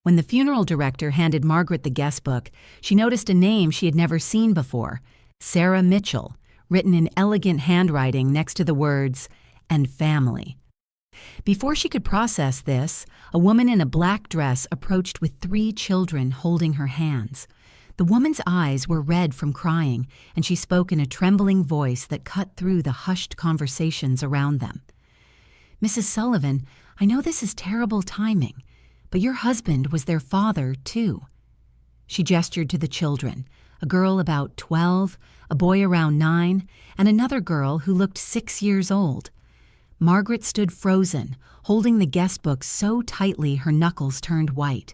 When the funeral director handed Margaret the guest book, she noticed a name she had never seen before, Sarah Mitchell, written in elegant handwriting next to the words, "and family." Before she could process this, a woman in a black dress approached with 3 children holding her hands. The woman's eyes were red from crying, and she spoke in a trembling voice that cut through the hushed conversations around them. "Mrs. Sullivan, I know this is terrible timing, but your husband was their father, too." She gestured to the children, a girl about 12, a boy around 9, and another girl who looked 6 years old. Margaret stood frozen, holding the guest book so tightly her knuckles turned white.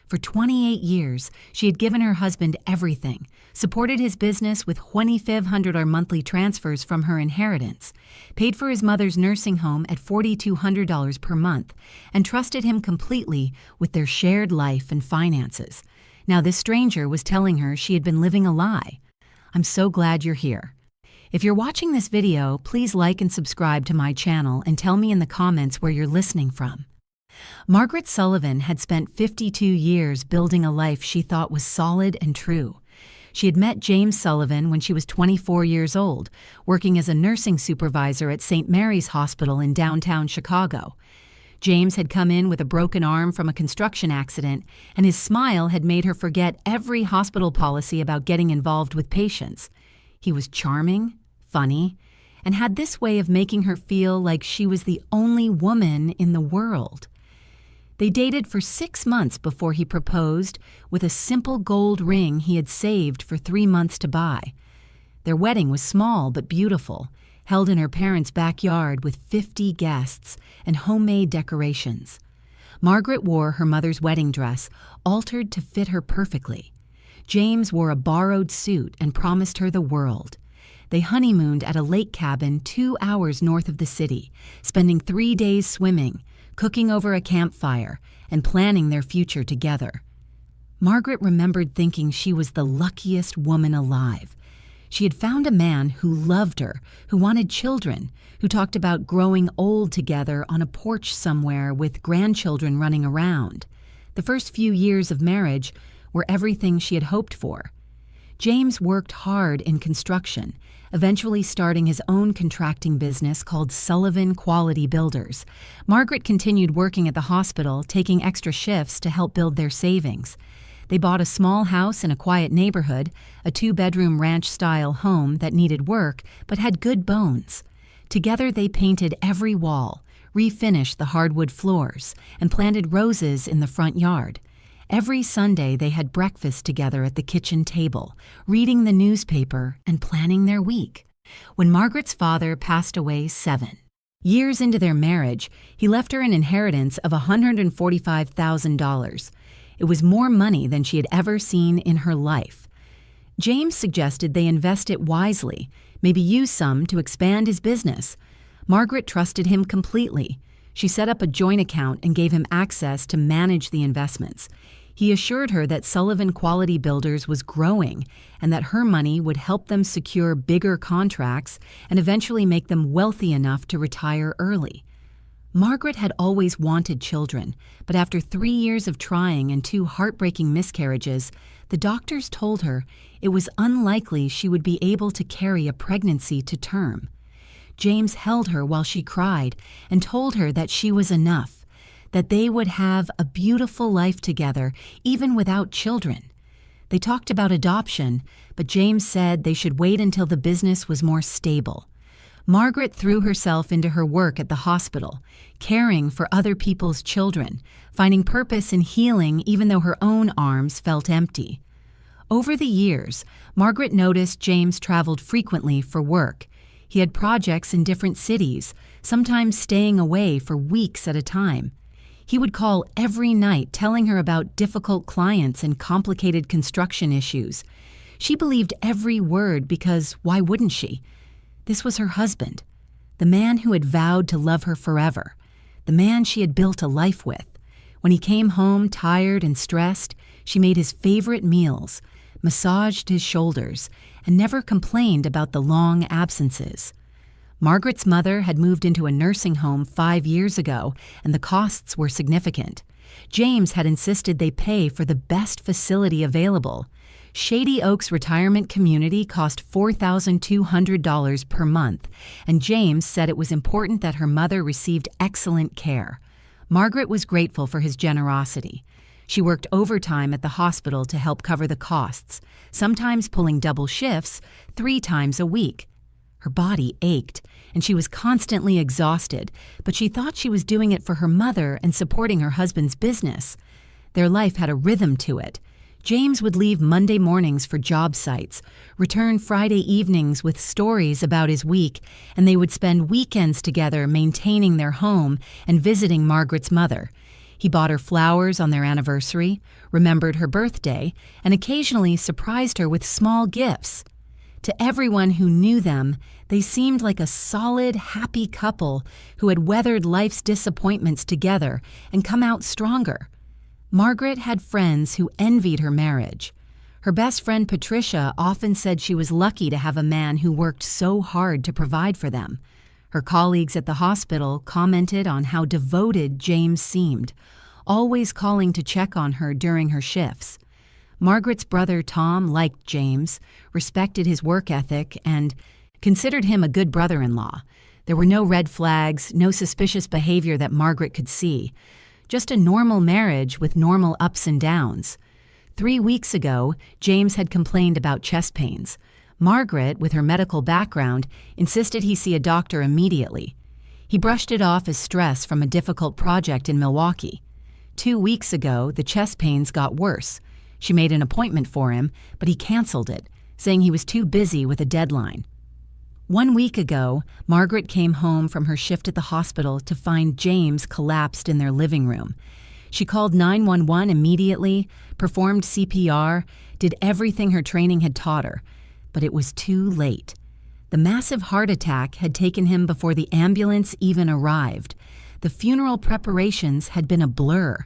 For 28 years, she had given her husband everything, supported his business with $2,500 monthly transfers from her inheritance, paid for his mother's nursing home at $4,200 per month, and trusted him completely with their shared life and finances. Now this stranger was telling her she had been living a lie. I'm so glad you're here. If you're watching this video, please like and subscribe to my channel and tell me in the comments where you're listening from. Margaret Sullivan had spent 52 years building a life she thought was solid and true. She had met James Sullivan when she was 24 years old, working as a nursing supervisor at St. Mary's Hospital in downtown Chicago. James had come in with a broken arm from a construction accident, and his smile had made her forget every hospital policy about getting involved with patients. He was charming, funny, and had this way of making her feel like she was the only woman in the world. They dated for 6 months before he proposed with a simple gold ring he had saved for 3 months to buy. Their wedding was small but beautiful, held in her parents' backyard with 50 guests and homemade decorations. Margaret wore her mother's wedding dress, altered to fit her perfectly. James wore a borrowed suit and promised her the world. They honeymooned at a lake cabin 2 hours north of the city, spending 3 days swimming, cooking over a campfire, and planning their future together. Margaret remembered thinking she was the luckiest woman alive. She had found a man who loved her, who wanted children, who talked about growing old together on a porch somewhere with grandchildren running around. The first few years of marriage were everything she had hoped for. James worked hard in construction, eventually starting his own contracting business called Sullivan Quality Builders. Margaret continued working at the hospital, taking extra shifts to help build their savings. They bought a small house in a quiet neighborhood, a 2-bedroom ranch-style home that needed work but had good bones. Together they painted every wall, refinished the hardwood floors, and planted roses in the front yard. Every Sunday they had breakfast together at the kitchen table, reading the newspaper and planning their week. When Margaret's father passed away 7 years into their marriage, he left her an inheritance of $145,000. It was more money than she had ever seen in her life. James suggested they invest it wisely, maybe use some to expand his business. Margaret trusted him completely. She set up a joint account and gave him access to manage the investments. He assured her that Sullivan Quality Builders was growing and that her money would help them secure bigger contracts and eventually make them wealthy enough to retire early. Margaret had always wanted children, but after 3 years of trying and 2 heartbreaking miscarriages, the doctors told her it was unlikely she would be able to carry a pregnancy to term. James held her while she cried and told her that she was enough, that they would have a beautiful life together, even without children. They talked about adoption, but James said they should wait until the business was more stable. Margaret threw herself into her work at the hospital, caring for other people's children, finding purpose in healing even though her own arms felt empty. Over the years, Margaret noticed James traveled frequently for work. He had projects in different cities, sometimes staying away for weeks at a time. He would call every night telling her about difficult clients and complicated construction issues. She believed every word because why wouldn't she? This was her husband, the man who had vowed to love her forever, the man she had built a life with. When he came home tired and stressed, she made his favorite meals, massaged his shoulders, and never complained about the long absences. Margaret's mother had moved into a nursing home 5 years ago, and the costs were significant. James had insisted they pay for the best facility available. Shady Oaks Retirement Community cost $4,200 per month, and James said it was important that her mother received excellent care. Margaret was grateful for his generosity. She worked overtime at the hospital to help cover the costs, sometimes pulling double shifts 3 times a week. Her body ached, and she was constantly exhausted, but she thought she was doing it for her mother and supporting her husband's business. Their life had a rhythm to it. James would leave Monday mornings for job sites, return Friday evenings with stories about his week, and they would spend weekends together maintaining their home and visiting Margaret's mother. He bought her flowers on their anniversary, remembered her birthday, and occasionally surprised her with small gifts. To everyone who knew them, they seemed like a solid, happy couple who had weathered life's disappointments together and come out stronger. Margaret had friends who envied her marriage. Her best friend Patricia often said she was lucky to have a man who worked so hard to provide for them. Her colleagues at the hospital commented on how devoted James seemed, always calling to check on her during her shifts. Margaret's brother Tom liked James, respected his work ethic, and considered him a good brother-in-law. There were no red flags, no suspicious behavior that Margaret could see. Just a normal marriage with normal ups and downs. 3 weeks ago, James had complained about chest pains. Margaret, with her medical background, insisted he see a doctor immediately. He brushed it off as stress from a difficult project in Milwaukee. 2 weeks ago, the chest pains got worse. She made an appointment for him, but he canceled it, saying he was too busy with a deadline. 1 week ago, Margaret came home from her shift at the hospital to find James collapsed in their living room. She called 911 immediately, performed CPR, did everything her training had taught her, but it was too late. The massive heart attack had taken him before the ambulance even arrived. The funeral preparations had been a blur.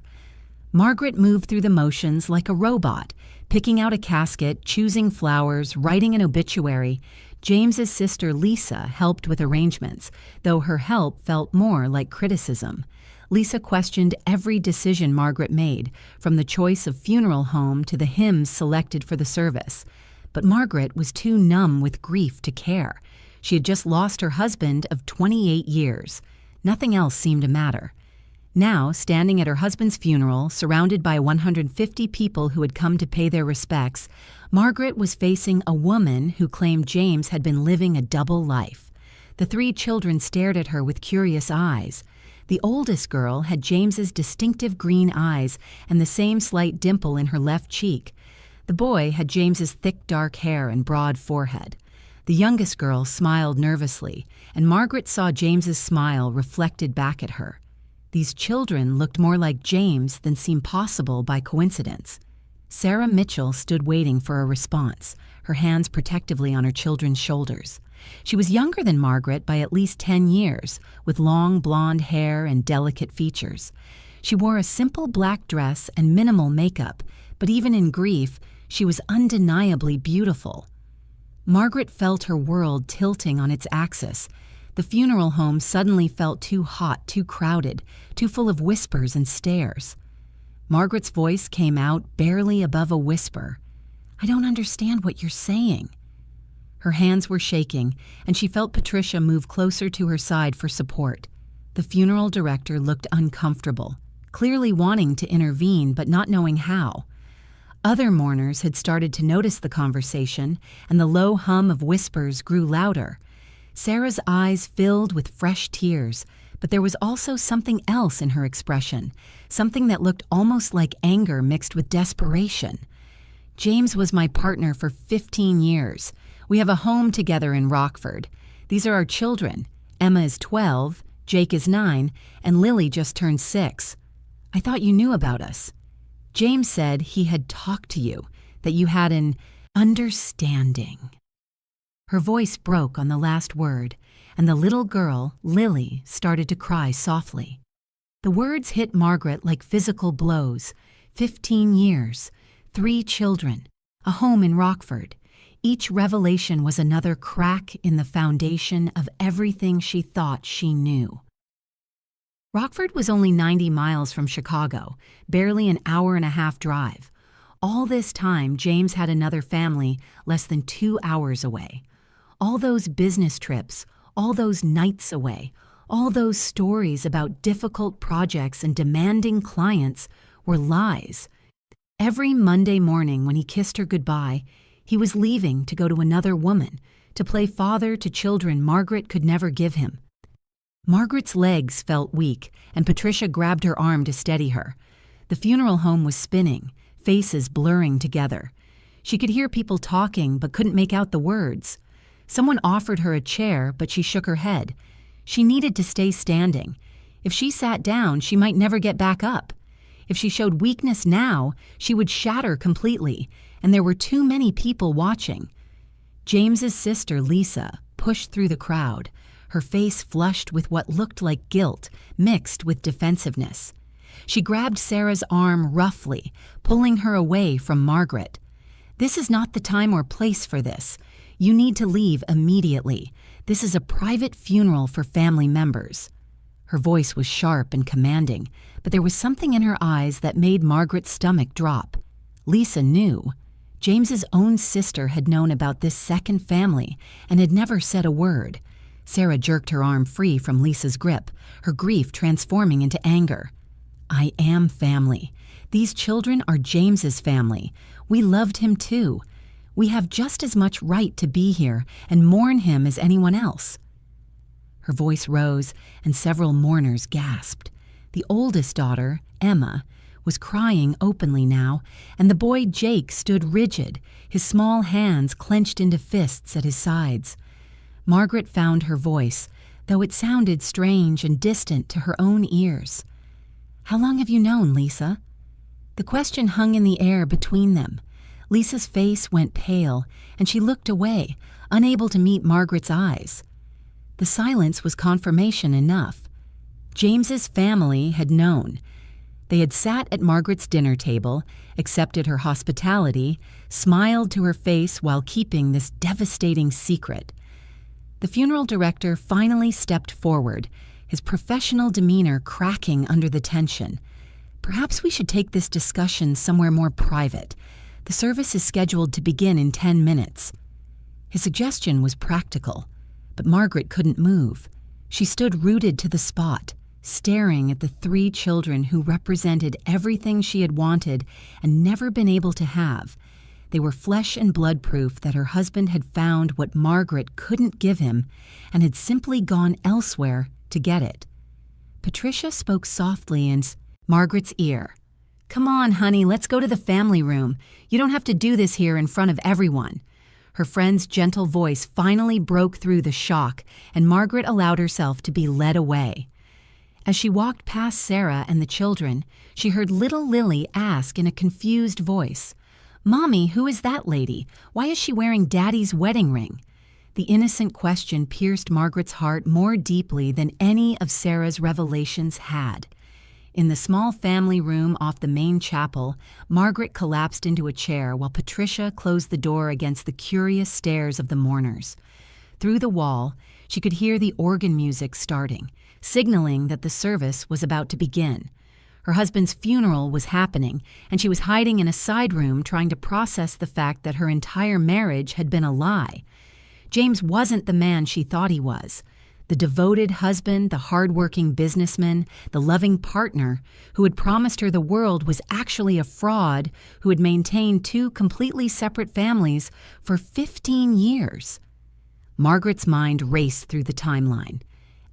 Margaret moved through the motions like a robot, picking out a casket, choosing flowers, writing an obituary. James's sister Lisa helped with arrangements, though her help felt more like criticism. Lisa questioned every decision Margaret made, from the choice of funeral home to the hymns selected for the service. But Margaret was too numb with grief to care. She had just lost her husband of 28 years. Nothing else seemed to matter. Now, standing at her husband's funeral, surrounded by 150 people who had come to pay their respects, Margaret was facing a woman who claimed James had been living a double life. The 3 children stared at her with curious eyes. The oldest girl had James's distinctive green eyes and the same slight dimple in her left cheek. The boy had James's thick dark hair and broad forehead. The youngest girl smiled nervously, and Margaret saw James's smile reflected back at her. These children looked more like James than seemed possible by coincidence. Sarah Mitchell stood waiting for a response, her hands protectively on her children's shoulders. She was younger than Margaret by at least 10 years, with long blonde hair and delicate features. She wore a simple black dress and minimal makeup, but even in grief, she was undeniably beautiful. Margaret felt her world tilting on its axis. The funeral home suddenly felt too hot, too crowded, too full of whispers and stares. Margaret's voice came out barely above a whisper. "I don't understand what you're saying." Her hands were shaking, and she felt Patricia move closer to her side for support. The funeral director looked uncomfortable, clearly wanting to intervene but not knowing how. Other mourners had started to notice the conversation, and the low hum of whispers grew louder. Sarah's eyes filled with fresh tears, but there was also something else in her expression, something that looked almost like anger mixed with desperation. "James was my partner for 15 years. We have a home together in Rockford. These are our children. Emma is 12, Jake is 9, and Lily just turned 6. I thought you knew about us. James said he had talked to you, that you had an understanding." Her voice broke on the last word, and the little girl, Lily, started to cry softly. The words hit Margaret like physical blows. 15 years, 3 children, a home in Rockford. Each revelation was another crack in the foundation of everything she thought she knew. Rockford was only 90 miles from Chicago, barely an hour and a half drive. All this time, James had another family less than 2 hours away. All those business trips, all those nights away, all those stories about difficult projects and demanding clients were lies. Every Monday morning when he kissed her goodbye, he was leaving to go to another woman, to play father to children Margaret could never give him. Margaret's legs felt weak, and Patricia grabbed her arm to steady her. The funeral home was spinning, faces blurring together. She could hear people talking but couldn't make out the words. Someone offered her a chair, but she shook her head. She needed to stay standing. If she sat down, she might never get back up. If she showed weakness now, she would shatter completely, and there were too many people watching. James's sister, Lisa, pushed through the crowd, her face flushed with what looked like guilt, mixed with defensiveness. She grabbed Sarah's arm roughly, pulling her away from Margaret. "This is not the time or place for this. You need to leave immediately. This is a private funeral for family members." Her voice was sharp and commanding, but there was something in her eyes that made Margaret's stomach drop. Lisa knew. James's own sister had known about this second family and had never said a word. Sarah jerked her arm free from Lisa's grip, her grief transforming into anger. "I am family. These children are James's family. We loved him too. We have just as much right to be here and mourn him as anyone else." Her voice rose, and several mourners gasped. The oldest daughter, Emma, was crying openly now, and the boy Jake stood rigid, his small hands clenched into fists at his sides. Margaret found her voice, though it sounded strange and distant to her own ears. "How long have you known, Lisa?" The question hung in the air between them. Lisa's face went pale, and she looked away, unable to meet Margaret's eyes. The silence was confirmation enough. James's family had known. They had sat at Margaret's dinner table, accepted her hospitality, smiled to her face while keeping this devastating secret. The funeral director finally stepped forward, his professional demeanor cracking under the tension. "Perhaps we should take this discussion somewhere more private. The service is scheduled to begin in 10 minutes. His suggestion was practical, but Margaret couldn't move. She stood rooted to the spot, staring at the 3 children who represented everything she had wanted and never been able to have. They were flesh and blood proof that her husband had found what Margaret couldn't give him and had simply gone elsewhere to get it. Patricia spoke softly in Margaret's ear. "Come on, honey, let's go to the family room. You don't have to do this here in front of everyone." Her friend's gentle voice finally broke through the shock, and Margaret allowed herself to be led away. As she walked past Sarah and the children, she heard little Lily ask in a confused voice, "Mommy, who is that lady? Why is she wearing Daddy's wedding ring?" The innocent question pierced Margaret's heart more deeply than any of Sarah's revelations had. In the small family room off the main chapel, Margaret collapsed into a chair while Patricia closed the door against the curious stares of the mourners. Through the wall, she could hear the organ music starting, signaling that the service was about to begin. Her husband's funeral was happening, and she was hiding in a side room trying to process the fact that her entire marriage had been a lie. James wasn't the man she thought he was. The devoted husband, the hard-working businessman, the loving partner who had promised her the world was actually a fraud who had maintained 2 completely separate families for 15 years. Margaret's mind raced through the timeline.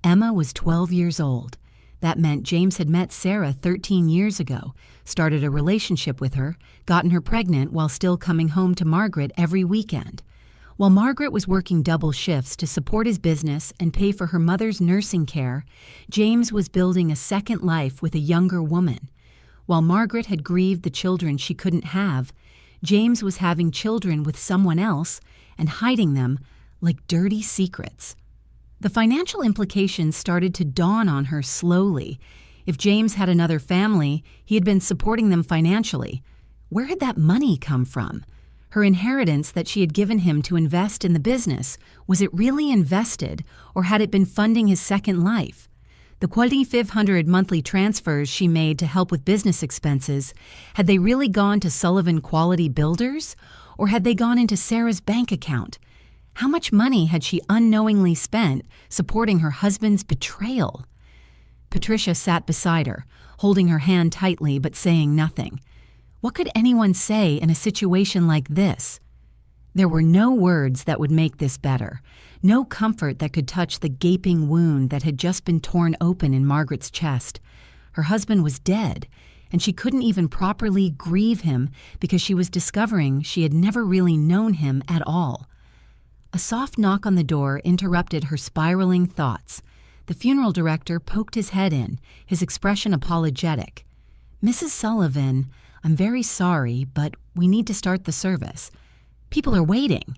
Emma was 12 years old. That meant James had met Sarah 13 years ago, started a relationship with her, gotten her pregnant while still coming home to Margaret every weekend. While Margaret was working double shifts to support his business and pay for her mother's nursing care, James was building a second life with a younger woman. While Margaret had grieved the children she couldn't have, James was having children with someone else and hiding them like dirty secrets. The financial implications started to dawn on her slowly. If James had another family, he had been supporting them financially. Where had that money come from? Her inheritance that she had given him to invest in the business, was it really invested, or had it been funding his second life? The 2,500 monthly transfers she made to help with business expenses, had they really gone to Sullivan Quality Builders, or had they gone into Sarah's bank account? How much money had she unknowingly spent supporting her husband's betrayal? Patricia sat beside her, holding her hand tightly but saying nothing. What could anyone say in a situation like this? There were no words that would make this better, no comfort that could touch the gaping wound that had just been torn open in Margaret's chest. Her husband was dead, and she couldn't even properly grieve him because she was discovering she had never really known him at all. A soft knock on the door interrupted her spiraling thoughts. The funeral director poked his head in, his expression apologetic. "Mrs. Sullivan, I'm very sorry, but we need to start the service. People are waiting."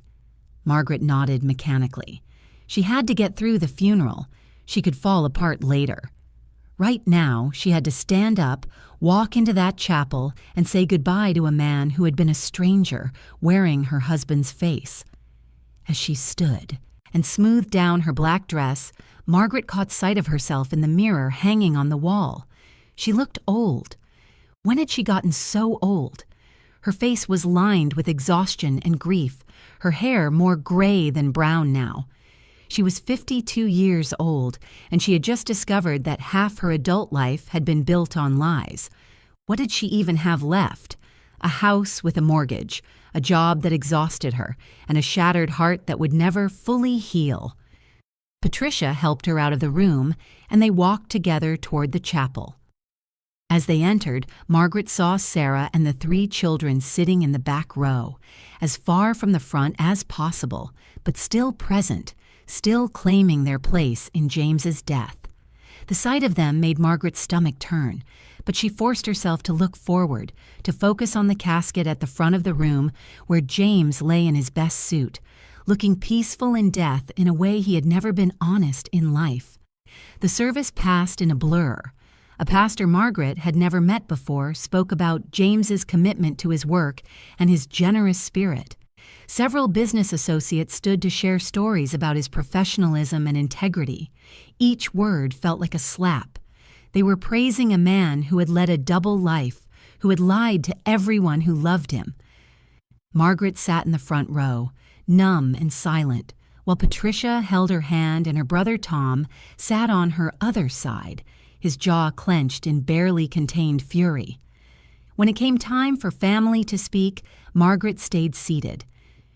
Margaret nodded mechanically. She had to get through the funeral. She could fall apart later. Right now, she had to stand up, walk into that chapel, and say goodbye to a man who had been a stranger, wearing her husband's face. As she stood and smoothed down her black dress, Margaret caught sight of herself in the mirror hanging on the wall. She looked old. When had she gotten so old? Her face was lined with exhaustion and grief, her hair more gray than brown now. She was 52 years old, and she had just discovered that half her adult life had been built on lies. What did she even have left? A house with a mortgage, a job that exhausted her, and a shattered heart that would never fully heal. Patricia helped her out of the room, and they walked together toward the chapel. As they entered, Margaret saw Sarah and the 3 children sitting in the back row, as far from the front as possible, but still present, still claiming their place in James's death. The sight of them made Margaret's stomach turn, but she forced herself to look forward, to focus on the casket at the front of the room where James lay in his best suit, looking peaceful in death in a way he had never been honest in life. The service passed in a blur. A pastor Margaret had never met before spoke about James's commitment to his work and his generous spirit. Several business associates stood to share stories about his professionalism and integrity. Each word felt like a slap. They were praising a man who had led a double life, who had lied to everyone who loved him. Margaret sat in the front row, numb and silent, while Patricia held her hand and her brother Tom sat on her other side, his jaw clenched in barely contained fury. When it came time for family to speak, Margaret stayed seated.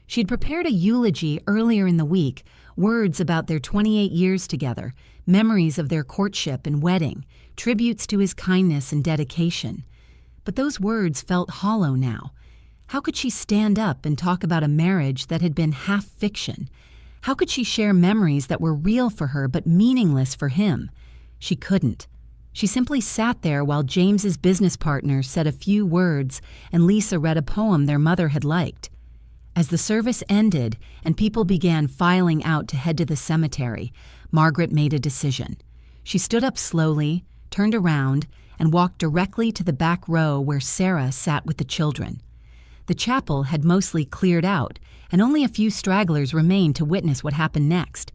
She had prepared a eulogy earlier in the week, words about their 28 years together, memories of their courtship and wedding, tributes to his kindness and dedication. But those words felt hollow now. How could she stand up and talk about a marriage that had been half fiction? How could she share memories that were real for her but meaningless for him? She couldn't. She simply sat there while James's business partner said a few words and Lisa read a poem their mother had liked. As the service ended and people began filing out to head to the cemetery, Margaret made a decision. She stood up slowly, turned around, and walked directly to the back row where Sarah sat with the children. The chapel had mostly cleared out, and only a few stragglers remained to witness what happened next.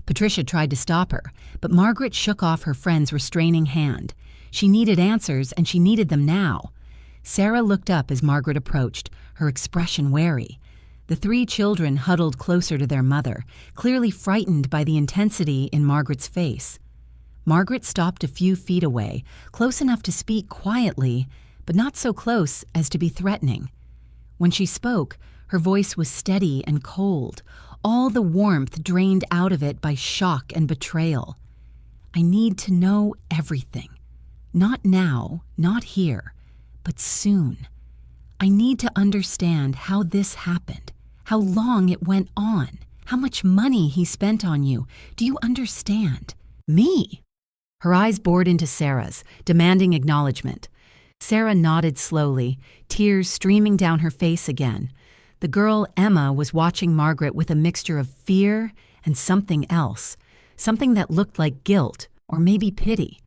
Patricia tried to stop her, but Margaret shook off her friend's restraining hand. She needed answers, and she needed them now. Sarah looked up as Margaret approached, her expression wary. The 3 children huddled closer to their mother, clearly frightened by the intensity in Margaret's face. Margaret stopped a few feet away, close enough to speak quietly, but not so close as to be threatening. When she spoke, her voice was steady and cold, all the warmth drained out of it by shock and betrayal. "I need to know everything. Not now, not here, but soon. I need to understand how this happened, how long it went on, how much money he spent on you. Do you understand? Me?" Her eyes bored into Sarah's, demanding acknowledgement. Sarah nodded slowly, tears streaming down her face again. The girl, Emma, was watching Margaret with a mixture of fear and something else, something that looked like guilt or maybe pity.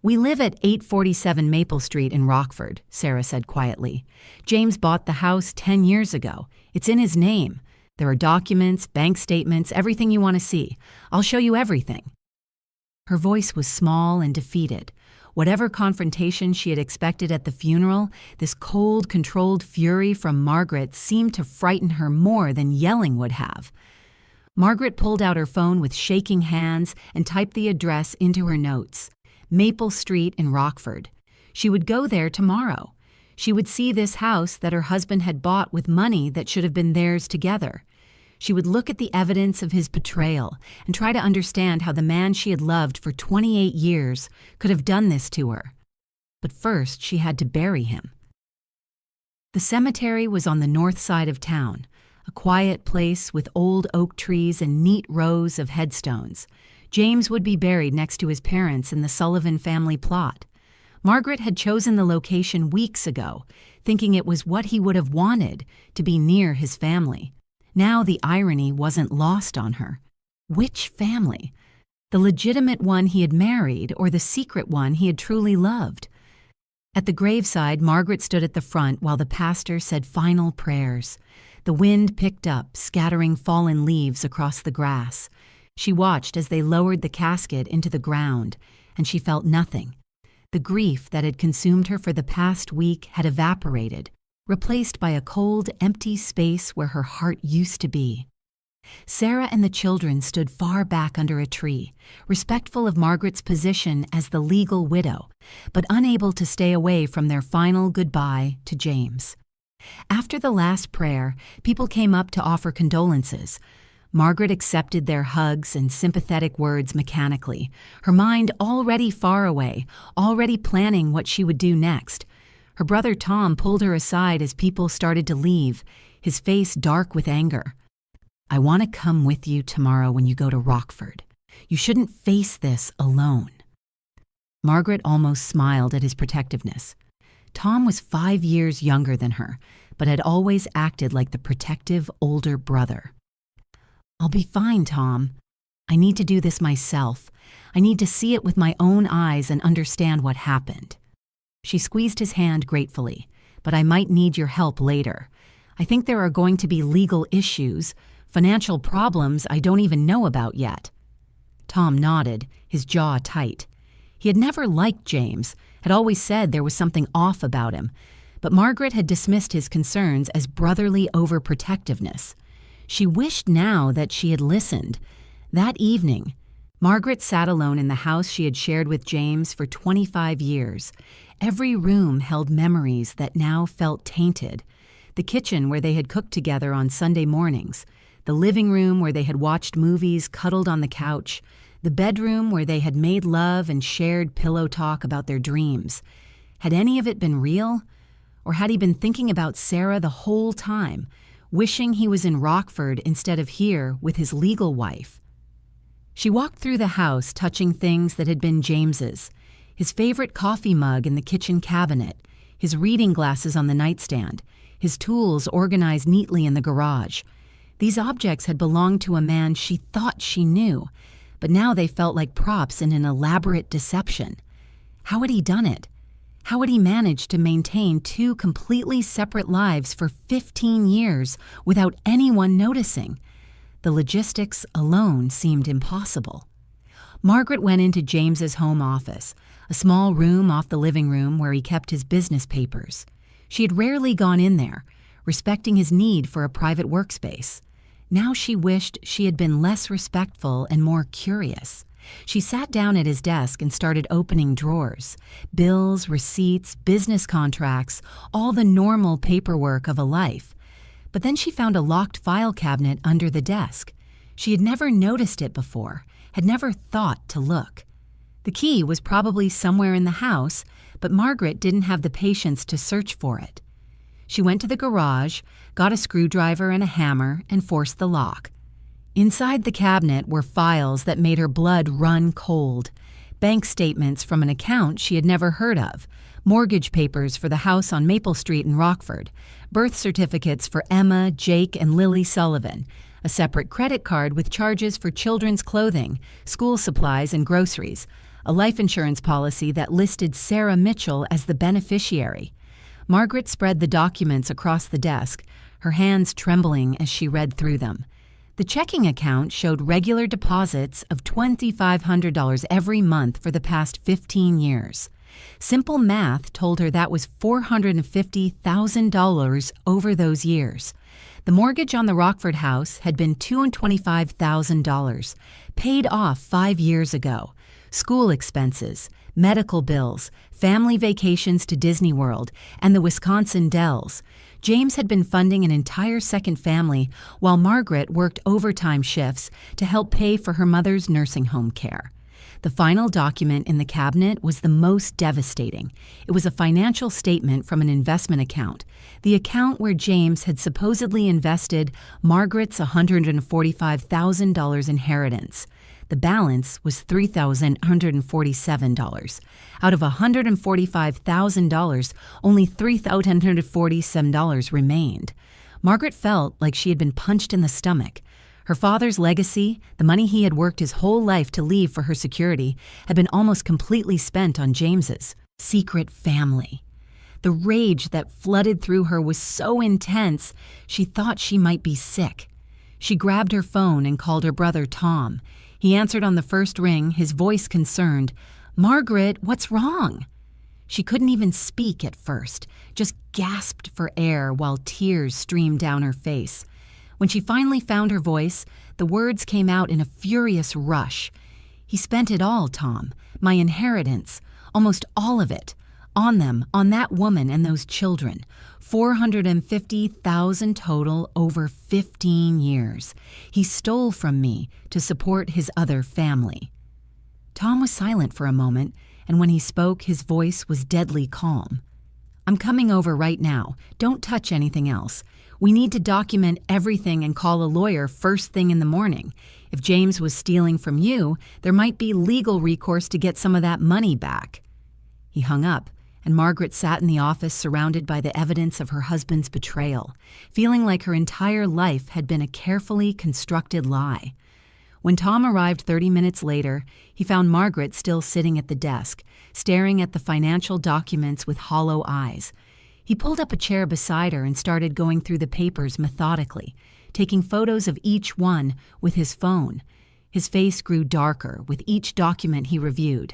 "We live at 847 Maple Street in Rockford," Sarah said quietly. "James bought the house 10 years ago. It's in his name. There are documents, bank statements, everything you want to see. I'll show you everything." Her voice was small and defeated. Whatever confrontation she had expected at the funeral, this cold, controlled fury from Margaret seemed to frighten her more than yelling would have. Margaret pulled out her phone with shaking hands and typed the address into her notes. Maple Street in Rockford. She would go there tomorrow. She would see this house that her husband had bought with money that should have been theirs together. She would look at the evidence of his betrayal and try to understand how the man she had loved for 28 years could have done this to her. But first, she had to bury him. The cemetery was on the north side of town, a quiet place with old oak trees and neat rows of headstones. James would be buried next to his parents in the Sullivan family plot. Margaret had chosen the location weeks ago, thinking it was what he would have wanted, to be near his family. Now the irony wasn't lost on her. Which family? The legitimate one he had married or the secret one he had truly loved? At the graveside, Margaret stood at the front while the pastor said final prayers. The wind picked up, scattering fallen leaves across the grass. She watched as they lowered the casket into the ground, and she felt nothing. The grief that had consumed her for the past week had evaporated, replaced by a cold, empty space where her heart used to be. Sarah and the children stood far back under a tree, respectful of Margaret's position as the legal widow, but unable to stay away from their final goodbye to James. After the last prayer, people came up to offer condolences. Margaret accepted their hugs and sympathetic words mechanically, her mind already far away, already planning what she would do next. Her brother Tom pulled her aside as people started to leave, his face dark with anger. "I want to come with you tomorrow when you go to Rockford. You shouldn't face this alone." Margaret almost smiled at his protectiveness. Tom was 5 years younger than her, but had always acted like the protective older brother. "I'll be fine, Tom. I need to do this myself. I need to see it with my own eyes and understand what happened." She squeezed his hand gratefully. "But I might need your help later. I think there are going to be legal issues, financial problems I don't even know about yet." Tom nodded, his jaw tight. He had never liked James, had always said there was something off about him, but Margaret had dismissed his concerns as brotherly overprotectiveness. She wished now that she had listened. That evening, Margaret sat alone in the house she had shared with James for 25 years. Every room held memories that now felt tainted. The kitchen where they had cooked together on Sunday mornings, the living room where they had watched movies cuddled on the couch, the bedroom where they had made love and shared pillow talk about their dreams. Had any of it been real? Or had he been thinking about Sarah the whole time, wishing he was in Rockford instead of here with his legal wife? She walked through the house, touching things that had been James's. His favorite coffee mug in the kitchen cabinet, his reading glasses on the nightstand, his tools organized neatly in the garage. These objects had belonged to a man she thought she knew, but now they felt like props in an elaborate deception. How had he done it? How had he managed to maintain two completely separate lives for 15 years without anyone noticing? The logistics alone seemed impossible. Margaret went into James's home office, a small room off the living room where he kept his business papers. She had rarely gone in there, respecting his need for a private workspace. Now she wished she had been less respectful and more curious. She sat down at his desk and started opening drawers. Bills, receipts, business contracts, all the normal paperwork of a life. But then she found a locked file cabinet under the desk. She had never noticed it before, had never thought to look. The key was probably somewhere in the house, but Margaret didn't have the patience to search for it. She went to the garage, got a screwdriver and a hammer, and forced the lock. Inside the cabinet were files that made her blood run cold. Bank statements from an account she had never heard of, mortgage papers for the house on Maple Street in Rockford, birth certificates for Emma, Jake, and Lily Sullivan, a separate credit card with charges for children's clothing, school supplies, and groceries, a life insurance policy that listed Sarah Mitchell as the beneficiary. Margaret spread the documents across the desk, her hands trembling as she read through them. The checking account showed regular deposits of $2,500 every month for the past 15 years. Simple math told her that was $450,000 over those years. The mortgage on the Rockford house had been $225,000, paid off 5 years ago. School expenses, medical bills, family vacations to Disney World, and the Wisconsin Dells. James had been funding an entire second family while Margaret worked overtime shifts to help pay for her mother's nursing home care. The final document in the cabinet was the most devastating. It was a financial statement from an investment account, the account where James had supposedly invested Margaret's $145,000 inheritance. The balance was $3,147. Out of $145,000, only $3,147 remained. Margaret felt like she had been punched in the stomach. Her father's legacy, the money he had worked his whole life to leave for her security, had been almost completely spent on James's secret family. The rage that flooded through her was so intense, she thought she might be sick. She grabbed her phone and called her brother Tom. He answered on the first ring, his voice concerned. "Margaret, what's wrong?" She couldn't even speak at first, just gasped for air while tears streamed down her face. When she finally found her voice, the words came out in a furious rush. "He spent it all, Tom. My inheritance. Almost all of it. On them, on that woman and those children. $450,000 total over 15 years. He stole from me to support his other family." Tom was silent for a moment, and when he spoke, his voice was deadly calm. "I'm coming over right now. Don't touch anything else. We need to document everything and call a lawyer first thing in the morning. If James was stealing from you, there might be legal recourse to get some of that money back." He hung up, and Margaret sat in the office surrounded by the evidence of her husband's betrayal, feeling like her entire life had been a carefully constructed lie. When Tom arrived 30 minutes later, he found Margaret still sitting at the desk, staring at the financial documents with hollow eyes. He pulled up a chair beside her and started going through the papers methodically, taking photos of each one with his phone. His face grew darker with each document he reviewed.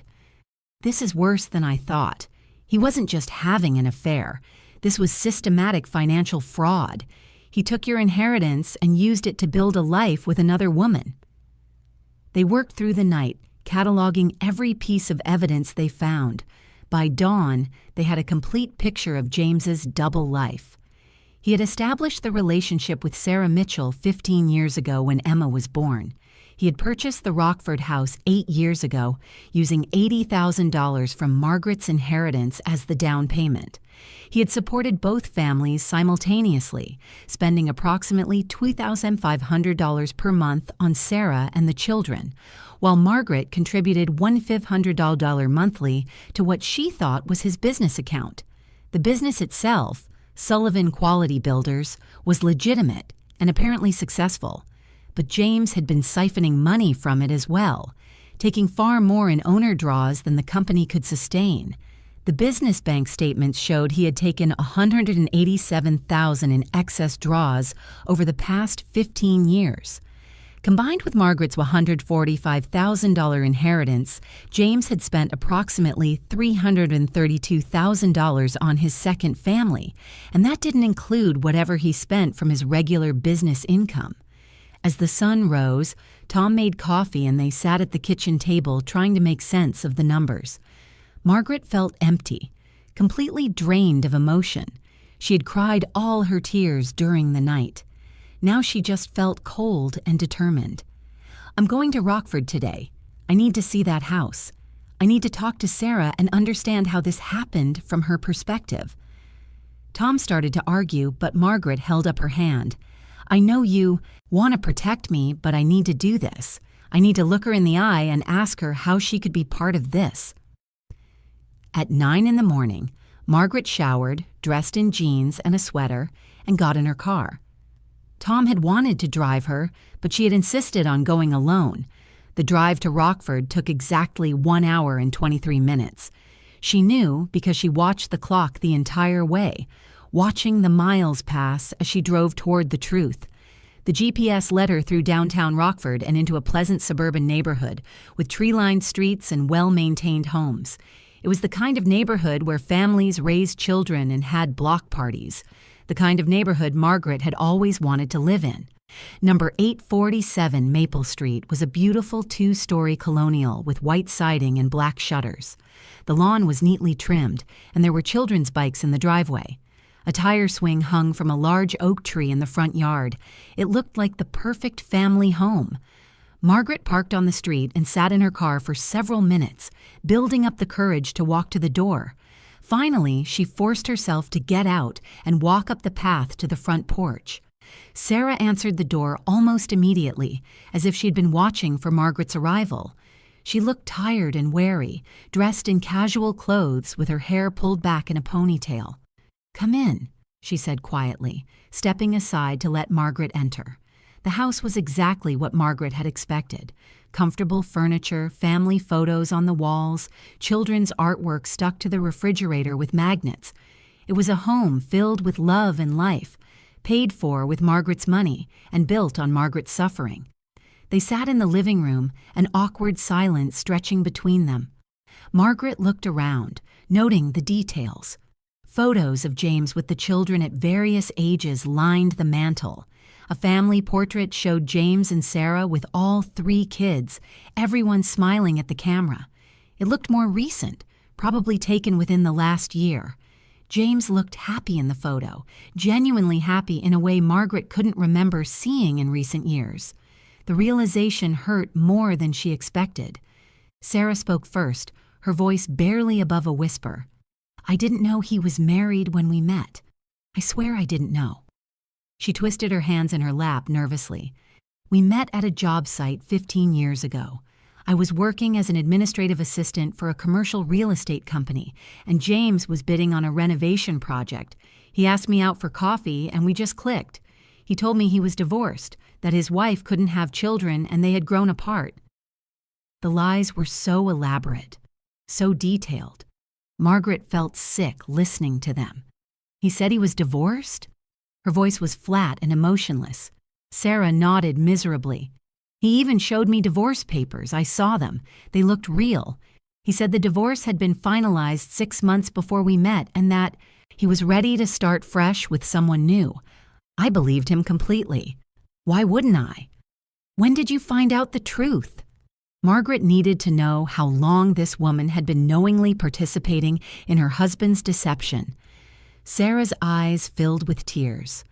"This is worse than I thought. He wasn't just having an affair. This was systematic financial fraud. He took your inheritance and used it to build a life with another woman." They worked through the night, cataloging every piece of evidence they found. By dawn, they had a complete picture of James's double life. He had established the relationship with Sarah Mitchell 15 years ago when Emma was born. He had purchased the Rockford house 8 years ago, using $80,000 from Margaret's inheritance as the down payment. He had supported both families simultaneously, spending approximately $2,500 per month on Sarah and the children, while Margaret contributed $1,500 monthly to what she thought was his business account. The business itself, Sullivan Quality Builders, was legitimate and apparently successful. But James had been siphoning money from it as well, taking far more in owner draws than the company could sustain. The business bank statements showed he had taken $187,000 in excess draws over the past 15 years. Combined with Margaret's $145,000 inheritance, James had spent approximately $332,000 on his second family, and that didn't include whatever he spent from his regular business income. As the sun rose, Tom made coffee and they sat at the kitchen table trying to make sense of the numbers. Margaret felt empty, completely drained of emotion. She had cried all her tears during the night. Now she just felt cold and determined. "I'm going to Rockford today. I need to see that house. I need to talk to Sarah and understand how this happened from her perspective." Tom started to argue, but Margaret held up her hand. "I know you want to protect me, but I need to do this. I need to look her in the eye and ask her how she could be part of this." At 9 in the morning, Margaret showered, dressed in jeans and a sweater, and got in her car. Tom had wanted to drive her, but she had insisted on going alone. The drive to Rockford took exactly 1 hour and 23 minutes. She knew because she watched the clock the entire way, watching the miles pass as she drove toward the truth. The GPS led her through downtown Rockford and into a pleasant suburban neighborhood with tree-lined streets and well-maintained homes. It was the kind of neighborhood where families raised children and had block parties. The kind of neighborhood Margaret had always wanted to live in. Number 847 Maple Street was a beautiful two-story colonial with white siding and black shutters. The lawn was neatly trimmed, and there were children's bikes in the driveway. A tire swing hung from a large oak tree in the front yard. It looked like the perfect family home. Margaret parked on the street and sat in her car for several minutes, building up the courage to walk to the door. Finally, she forced herself to get out and walk up the path to the front porch. Sarah answered the door almost immediately, as if she'd been watching for Margaret's arrival. She looked tired and wary, dressed in casual clothes with her hair pulled back in a ponytail. "Come in," she said quietly, stepping aside to let Margaret enter. The house was exactly what Margaret had expected. Comfortable furniture, family photos on the walls, children's artwork stuck to the refrigerator with magnets. It was a home filled with love and life, paid for with Margaret's money and built on Margaret's suffering. They sat in the living room, an awkward silence stretching between them. Margaret looked around, noting the details. Photos of James with the children at various ages lined the mantel. A family portrait showed James and Sarah with all 3 kids, everyone smiling at the camera. It looked more recent, probably taken within the last year. James looked happy in the photo, genuinely happy in a way Margaret couldn't remember seeing in recent years. The realization hurt more than she expected. Sarah spoke first, her voice barely above a whisper. "I didn't know he was married when we met. I swear I didn't know." She twisted her hands in her lap nervously. "We met at a job site 15 years ago. I was working as an administrative assistant for a commercial real estate company, and James was bidding on a renovation project. He asked me out for coffee, and we just clicked. He told me he was divorced, that his wife couldn't have children, and they had grown apart." The lies were so elaborate, so detailed. Margaret felt sick listening to them. "He said he was divorced?" Her voice was flat and emotionless. Sarah nodded miserably. "He even showed me divorce papers. I saw them. They looked real. He said the divorce had been finalized 6 months before we met and that he was ready to start fresh with someone new. I believed him completely. Why wouldn't I? When did you find out the truth?" Margaret needed to know how long this woman had been knowingly participating in her husband's deception. Sarah's eyes filled with tears.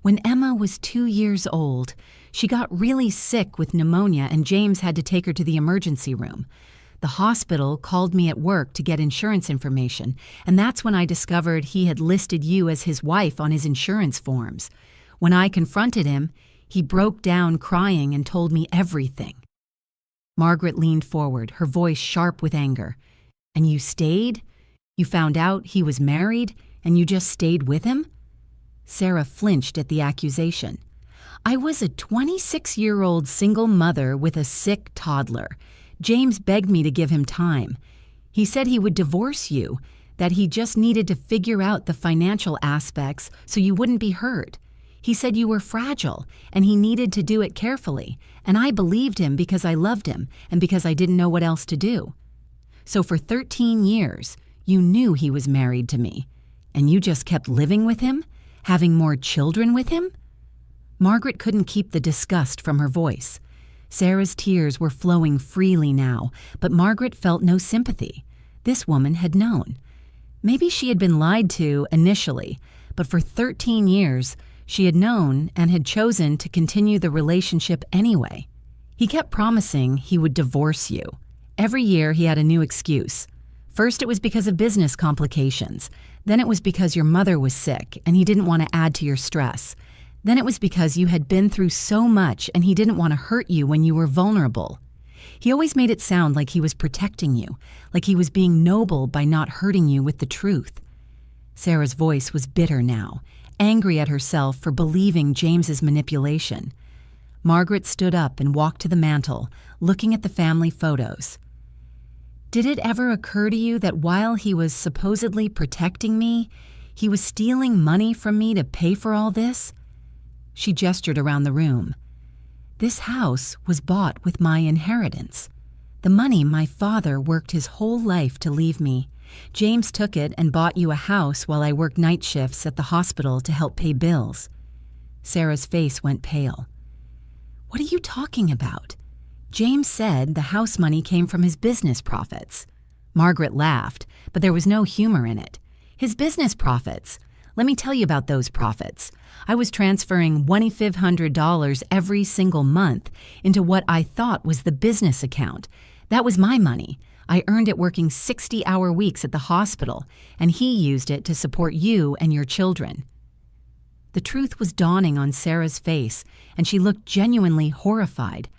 "When Emma was 2 years old, she got really sick with pneumonia and James had to take her to the emergency room. The hospital called me at work to get insurance information, and that's when I discovered he had listed you as his wife on his insurance forms. When I confronted him, he broke down crying and told me everything." Margaret leaned forward, her voice sharp with anger. "And you stayed? You found out he was married, and you just stayed with him?" Sarah flinched at the accusation. "I was a 26-year-old single mother with a sick toddler. James begged me to give him time. He said he would divorce you, that he just needed to figure out the financial aspects so you wouldn't be hurt. He said you were fragile, and he needed to do it carefully, and I believed him because I loved him and because I didn't know what else to do. So for 13 years, you knew he was married to me, and you just kept living with him, having more children with him?" Margaret couldn't keep the disgust from her voice. Sarah's tears were flowing freely now, but Margaret felt no sympathy. This woman had known. Maybe she had been lied to initially, but for 13 years, she had known and had chosen to continue the relationship anyway. "He kept promising he would divorce you. Every year he had a new excuse. First it was because of business complications. Then it was because your mother was sick and he didn't want to add to your stress. Then it was because you had been through so much and he didn't want to hurt you when you were vulnerable. He always made it sound like he was protecting you, like he was being noble by not hurting you with the truth." Sarah's voice was bitter now, angry at herself for believing James's manipulation. Margaret stood up and walked to the mantel, looking at the family photos. "Did it ever occur to you that while he was supposedly protecting me, he was stealing money from me to pay for all this?" She gestured around the room. "This house was bought with my inheritance. The money my father worked his whole life to leave me. James took it and bought you a house while I worked night shifts at the hospital to help pay bills." Sarah's face went pale. "What are you talking about? James said the house money came from his business profits." Margaret laughed, but there was no humor in it. "His business profits? Let me tell you about those profits. I was transferring $2,500 every single month into what I thought was the business account. That was my money. I earned it working 60-hour weeks at the hospital, and he used it to support you and your children." The truth was dawning on Sarah's face, and she looked genuinely horrified.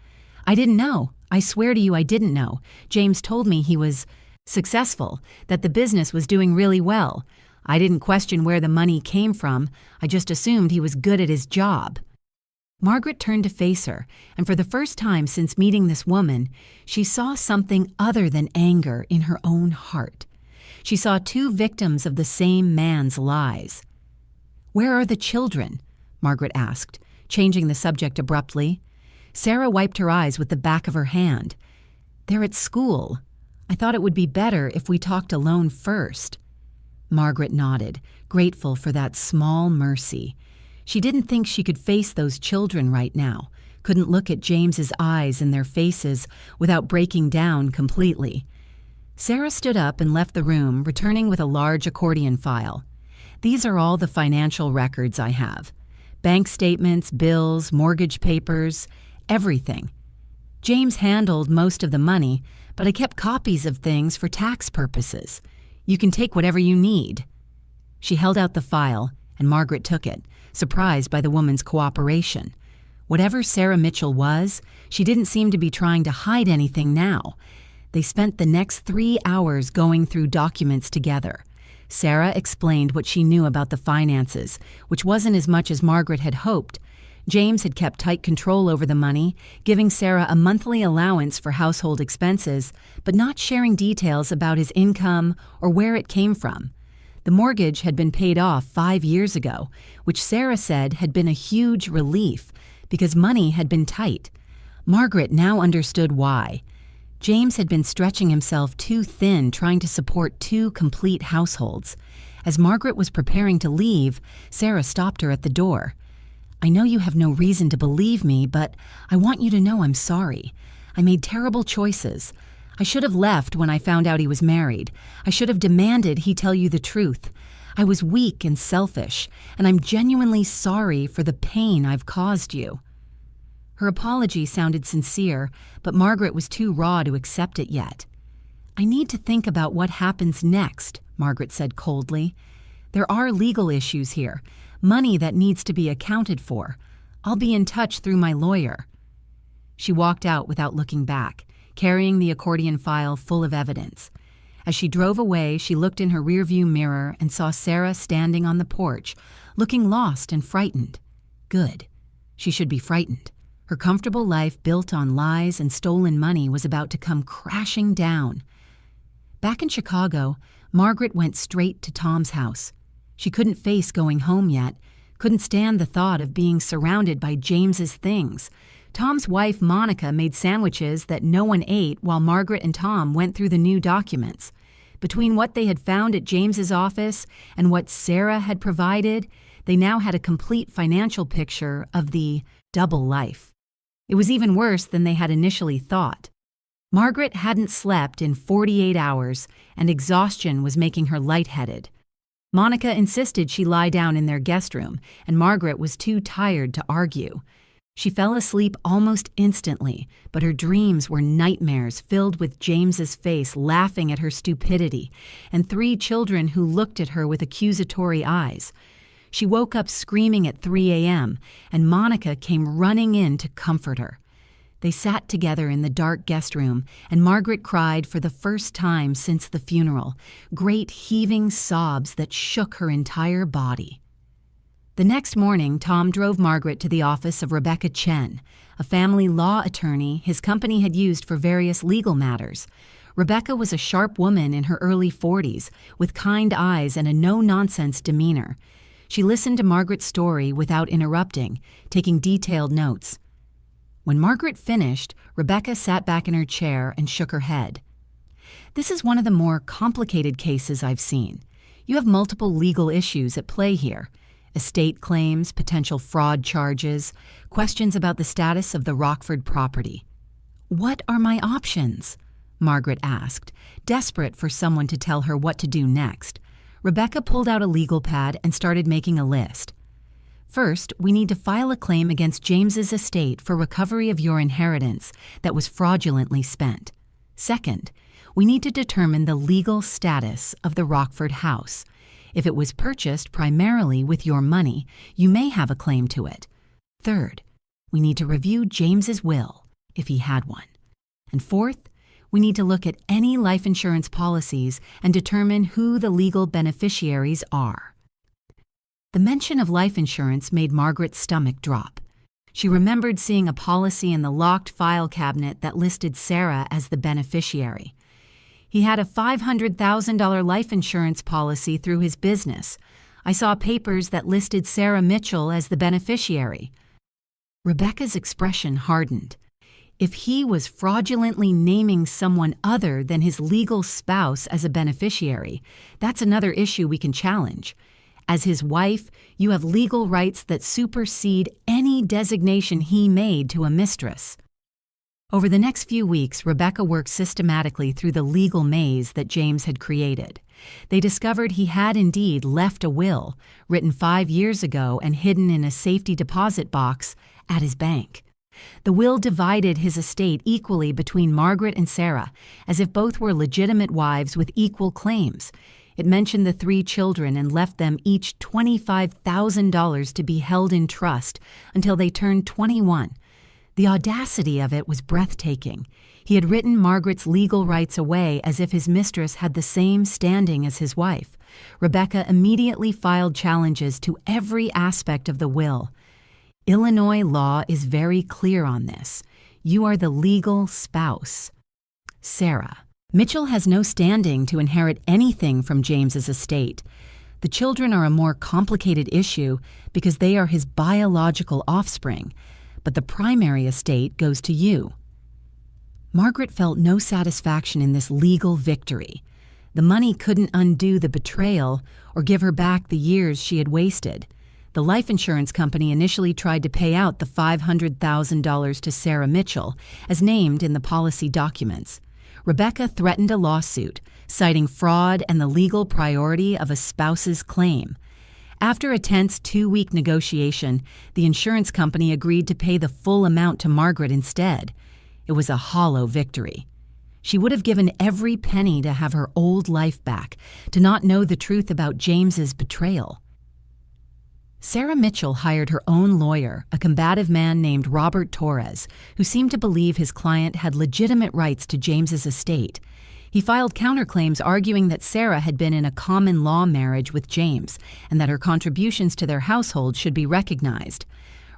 "I didn't know. I swear to you I didn't know. James told me he was successful, that the business was doing really well. I didn't question where the money came from. I just assumed he was good at his job." Margaret turned to face her, and for the first time since meeting this woman, she saw something other than anger in her own heart. She saw two victims of the same man's lies. "Where are the children?" Margaret asked, changing the subject abruptly. Sarah wiped her eyes with the back of her hand. "They're at school. I thought it would be better if we talked alone first." Margaret nodded, grateful for that small mercy. She didn't think she could face those children right now, couldn't look at James's eyes in their faces without breaking down completely. Sarah stood up and left the room, returning with a large accordion file. "These are all the financial records I have. Bank statements, bills, mortgage papers, everything. James handled most of the money, but I kept copies of things for tax purposes. You can take whatever you need." She held out the file, and Margaret took it, surprised by the woman's cooperation. Whatever Sarah Mitchell was, she didn't seem to be trying to hide anything now. They spent the next 3 hours going through documents together. Sarah explained what she knew about the finances, which wasn't as much as Margaret had hoped. James had kept tight control over the money, giving Sarah a monthly allowance for household expenses, but not sharing details about his income or where it came from. The mortgage had been paid off 5 years ago, which Sarah said had been a huge relief because money had been tight. Margaret now understood why. James had been stretching himself too thin trying to support 2 complete households. As Margaret was preparing to leave, Sarah stopped her at the door. "I know you have no reason to believe me, but I want you to know I'm sorry. I made terrible choices. I should have left when I found out he was married. I should have demanded he tell you the truth. I was weak and selfish, and I'm genuinely sorry for the pain I've caused you." Her apology sounded sincere, but Margaret was too raw to accept it yet. "I need to think about what happens next," Margaret said coldly. "There are legal issues here, money that needs to be accounted for. I'll be in touch through my lawyer." She walked out without looking back, carrying the accordion file full of evidence. As she drove away, she looked in her rearview mirror and saw Sarah standing on the porch, looking lost and frightened. Good. She should be frightened. Her comfortable life built on lies and stolen money was about to come crashing down. Back in Chicago, Margaret went straight to Tom's house. She couldn't face going home yet, couldn't stand the thought of being surrounded by James's things. Tom's wife, Monica, made sandwiches that no one ate while Margaret and Tom went through the new documents. Between what they had found at James's office and what Sarah had provided, they now had a complete financial picture of the double life. It was even worse than they had initially thought. Margaret hadn't slept in 48 hours, and exhaustion was making her lightheaded. Monica insisted she lie down in their guest room, and Margaret was too tired to argue. She fell asleep almost instantly, but her dreams were nightmares filled with James's face laughing at her stupidity and 3 children who looked at her with accusatory eyes. She woke up screaming at 3 a.m., and Monica came running in to comfort her. They sat together in the dark guest room, and Margaret cried for the first time since the funeral, great heaving sobs that shook her entire body. The next morning, Tom drove Margaret to the office of Rebecca Chen, a family law attorney his company had used for various legal matters. Rebecca was a sharp woman in her early 40s, with kind eyes and a no-nonsense demeanor. She listened to Margaret's story without interrupting, taking detailed notes. When Margaret finished, Rebecca sat back in her chair and shook her head. "This is one of the more complicated cases I've seen. You have multiple legal issues at play here. Estate claims, potential fraud charges, questions about the status of the Rockford property." "What are my options?" Margaret asked, desperate for someone to tell her what to do next. Rebecca pulled out a legal pad and started making a list. "First, we need to file a claim against James's estate for recovery of your inheritance that was fraudulently spent. Second, we need to determine the legal status of the Rockford house. If it was purchased primarily with your money, you may have a claim to it. Third, we need to review James's will, if he had one. And fourth, we need to look at any life insurance policies and determine who the legal beneficiaries are." The mention of life insurance made Margaret's stomach drop. She remembered seeing a policy in the locked file cabinet that listed Sarah as the beneficiary. He had a $500,000 life insurance policy through his business. I saw papers that listed Sarah Mitchell as the beneficiary. Rebecca's expression hardened. If he was fraudulently naming someone other than his legal spouse as a beneficiary, that's another issue we can challenge. As his wife, you have legal rights that supersede any designation he made to a mistress. Over the next few weeks, Rebecca worked systematically through the legal maze that James had created. They discovered he had indeed left a will, written 5 years ago and hidden in a safety deposit box at his bank. The will divided his estate equally between Margaret and Sarah, as if both were legitimate wives with equal claims. It mentioned the 3 children and left them each $25,000 to be held in trust until they turned 21. The audacity of it was breathtaking. He had written Margaret's legal rights away as if his mistress had the same standing as his wife. Rebecca immediately filed challenges to every aspect of the will. Illinois law is very clear on this. You are the legal spouse. Sarah. Mitchell has no standing to inherit anything from James's estate. The children are a more complicated issue because they are his biological offspring, but the primary estate goes to you. Margaret felt no satisfaction in this legal victory. The money couldn't undo the betrayal or give her back the years she had wasted. The life insurance company initially tried to pay out the $500,000 to Sarah Mitchell, as named in the policy documents. Rebecca threatened a lawsuit, citing fraud and the legal priority of a spouse's claim. After a tense 2-week negotiation, the insurance company agreed to pay the full amount to Margaret instead. It was a hollow victory. She would have given every penny to have her old life back, to not know the truth about James's betrayal. Sarah Mitchell hired her own lawyer, a combative man named Robert Torres, who seemed to believe his client had legitimate rights to James's estate. He filed counterclaims arguing that Sarah had been in a common law marriage with James and that her contributions to their household should be recognized.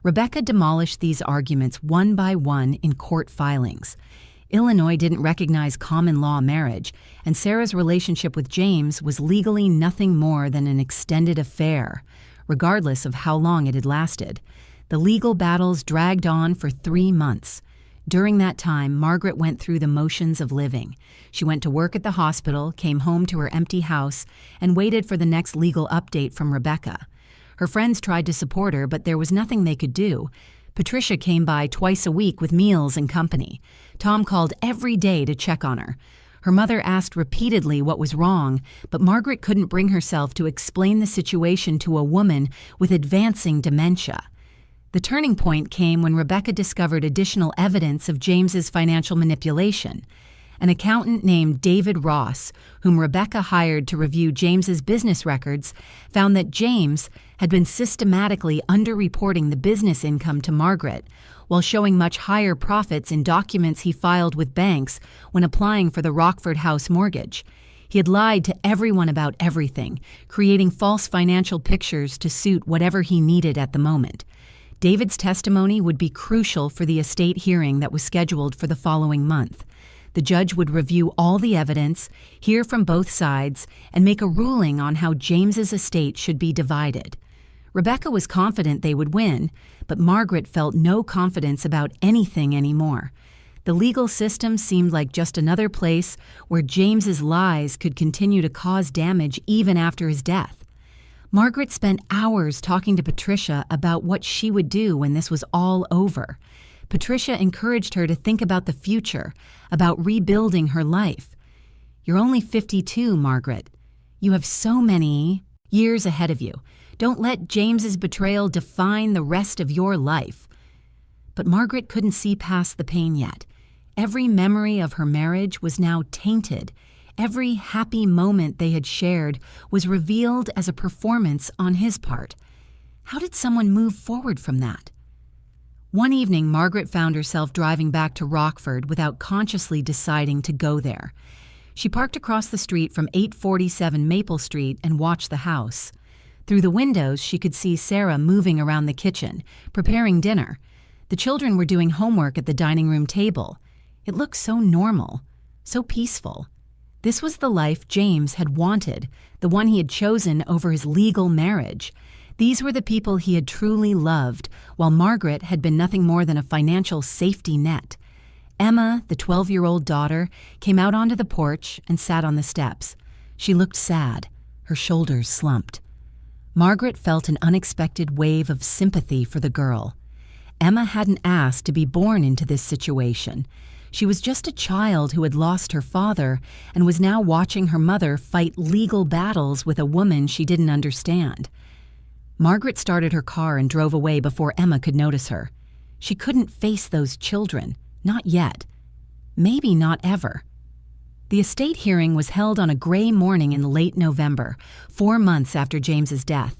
Rebecca demolished these arguments one by one in court filings. Illinois didn't recognize common law marriage, and Sarah's relationship with James was legally nothing more than an extended affair, regardless of how long it had lasted. The legal battles dragged on for 3 months. During that time, Margaret went through the motions of living. She went to work at the hospital, came home to her empty house, and waited for the next legal update from Rebecca. Her friends tried to support her, but there was nothing they could do. Patricia came by twice a week with meals and company. Tom called every day to check on her. Her mother asked repeatedly what was wrong, but Margaret couldn't bring herself to explain the situation to a woman with advancing dementia. The turning point came when Rebecca discovered additional evidence of James's financial manipulation. An accountant named David Ross, whom Rebecca hired to review James's business records, found that James had been systematically underreporting the business income to Margaret, while showing much higher profits in documents he filed with banks when applying for the Rockford house mortgage. He had lied to everyone about everything, creating false financial pictures to suit whatever he needed at the moment. David's testimony would be crucial for the estate hearing that was scheduled for the following month. The judge would review all the evidence, hear from both sides, and make a ruling on how James's estate should be divided. Rebecca was confident they would win, but Margaret felt no confidence about anything anymore. The legal system seemed like just another place where James's lies could continue to cause damage even after his death. Margaret spent hours talking to Patricia about what she would do when this was all over. Patricia encouraged her to think about the future, about rebuilding her life. "You're only 52, Margaret. You have so many years ahead of you. Don't let James's betrayal define the rest of your life." But Margaret couldn't see past the pain yet. Every memory of her marriage was now tainted. Every happy moment they had shared was revealed as a performance on his part. How did someone move forward from that? One evening, Margaret found herself driving back to Rockford without consciously deciding to go there. She parked across the street from 847 Maple Street and watched the house. Through the windows, she could see Sarah moving around the kitchen, preparing dinner. The children were doing homework at the dining room table. It looked so normal, so peaceful. This was the life James had wanted, the one he had chosen over his legal marriage. These were the people he had truly loved, while Margaret had been nothing more than a financial safety net. Emma, the 12-year-old daughter, came out onto the porch and sat on the steps. She looked sad. Her shoulders slumped. Margaret felt an unexpected wave of sympathy for the girl. Emma hadn't asked to be born into this situation. She was just a child who had lost her father and was now watching her mother fight legal battles with a woman she didn't understand. Margaret started her car and drove away before Emma could notice her. She couldn't face those children. Not yet. Maybe not ever. The estate hearing was held on a gray morning in late November, 4 months after James's death.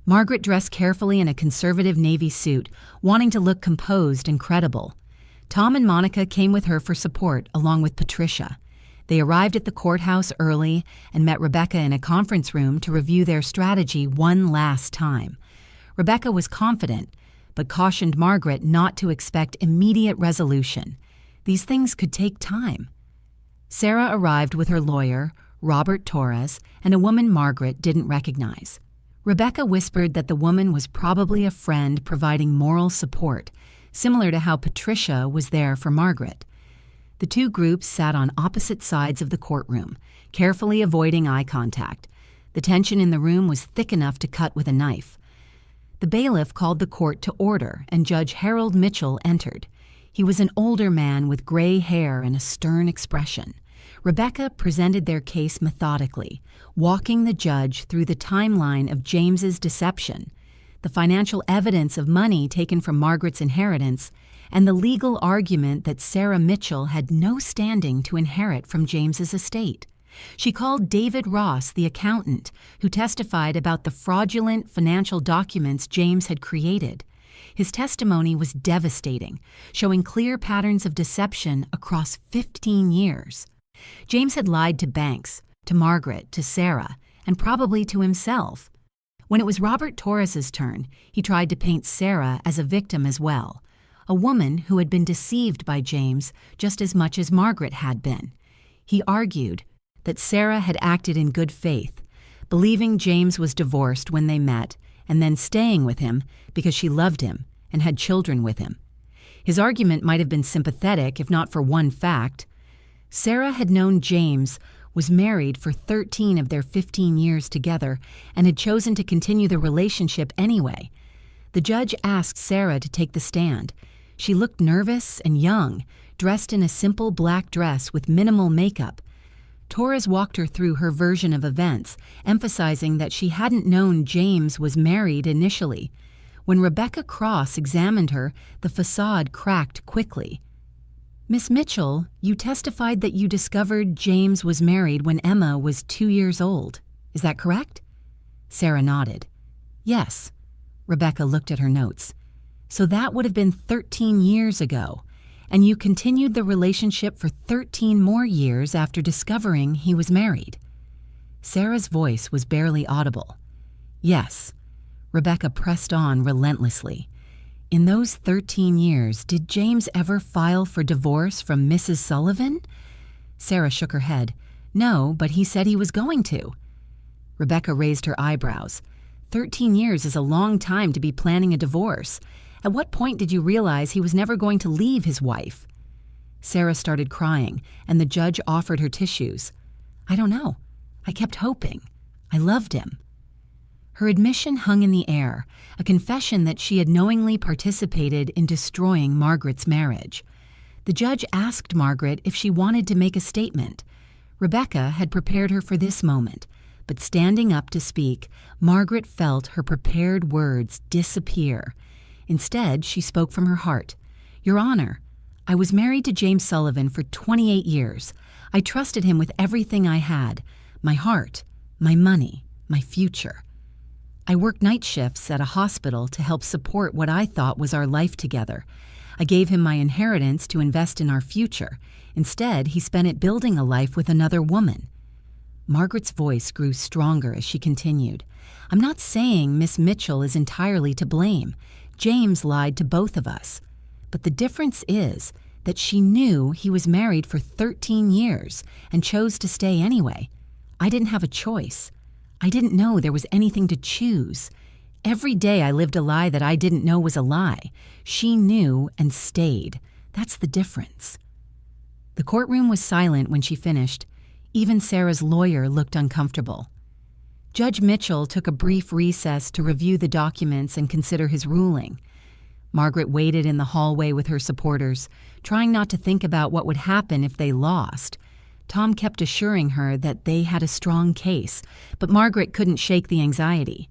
Margaret dressed carefully in a conservative navy suit, wanting to look composed and credible. Tom and Monica came with her for support, along with Patricia. They arrived at the courthouse early and met Rebecca in a conference room to review their strategy one last time. Rebecca was confident, but cautioned Margaret not to expect immediate resolution. These things could take time. Sarah arrived with her lawyer, Robert Torres, and a woman Margaret didn't recognize. Rebecca whispered that the woman was probably a friend providing moral support, similar to how Patricia was there for Margaret. The two groups sat on opposite sides of the courtroom, carefully avoiding eye contact. The tension in the room was thick enough to cut with a knife. The bailiff called the court to order, and Judge Harold Mitchell entered. He was an older man with gray hair and a stern expression. Rebecca presented their case methodically, walking the judge through the timeline of James's deception, the financial evidence of money taken from Margaret's inheritance, and the legal argument that Sarah Mitchell had no standing to inherit from James's estate. She called David Ross, the accountant, who testified about the fraudulent financial documents James had created. His testimony was devastating, showing clear patterns of deception across 15 years. James had lied to banks, to Margaret, to Sarah, and probably to himself. When it was Robert Torres's turn, he tried to paint Sarah as a victim as well, a woman who had been deceived by James just as much as Margaret had been. He argued that Sarah had acted in good faith, believing James was divorced when they met and then staying with him because she loved him and had children with him. His argument might have been sympathetic if not for one fact. Sarah had known James was married for 13 of their 15 years together and had chosen to continue the relationship anyway. The judge asked Sarah to take the stand. She looked nervous and young, dressed in a simple black dress with minimal makeup. Torres walked her through her version of events, emphasizing that she hadn't known James was married initially. When Rebecca Cross examined her, the facade cracked quickly. "Miss Mitchell, you testified that you discovered James was married when Emma was 2 years old. Is that correct?" Sarah nodded. "Yes." Rebecca looked at her notes. "So that would have been 13 years ago, and you continued the relationship for 13 more years after discovering he was married." Sarah's voice was barely audible. "Yes." Rebecca pressed on relentlessly. "In those 13 years, did James ever file for divorce from Mrs. Sullivan?" Sarah shook her head. "No, but he said he was going to." Rebecca raised her eyebrows. 13 years is a long time to be planning a divorce. At what point did you realize he was never going to leave his wife? Sarah started crying, and the judge offered her tissues. I don't know. I kept hoping. I loved him. Her admission hung in the air, a confession that she had knowingly participated in destroying Margaret's marriage. The judge asked Margaret if she wanted to make a statement. Rebecca had prepared her for this moment, but standing up to speak, Margaret felt her prepared words disappear. Instead, she spoke from her heart. Your Honor, I was married to James Sullivan for 28 years. I trusted him with everything I had, my heart, my money, my future. I worked night shifts at a hospital to help support what I thought was our life together. I gave him my inheritance to invest in our future. Instead, he spent it building a life with another woman. Margaret's voice grew stronger as she continued. I'm not saying Miss Mitchell is entirely to blame. James lied to both of us. But the difference is that she knew he was married for 13 years and chose to stay anyway. I didn't have a choice. I didn't know there was anything to choose. Every day I lived a lie that I didn't know was a lie. She knew and stayed. That's the difference. The courtroom was silent when she finished. Even Sarah's lawyer looked uncomfortable. Judge Mitchell took a brief recess to review the documents and consider his ruling. Margaret waited in the hallway with her supporters, trying not to think about what would happen if they lost. Tom kept assuring her that they had a strong case, but Margaret couldn't shake the anxiety.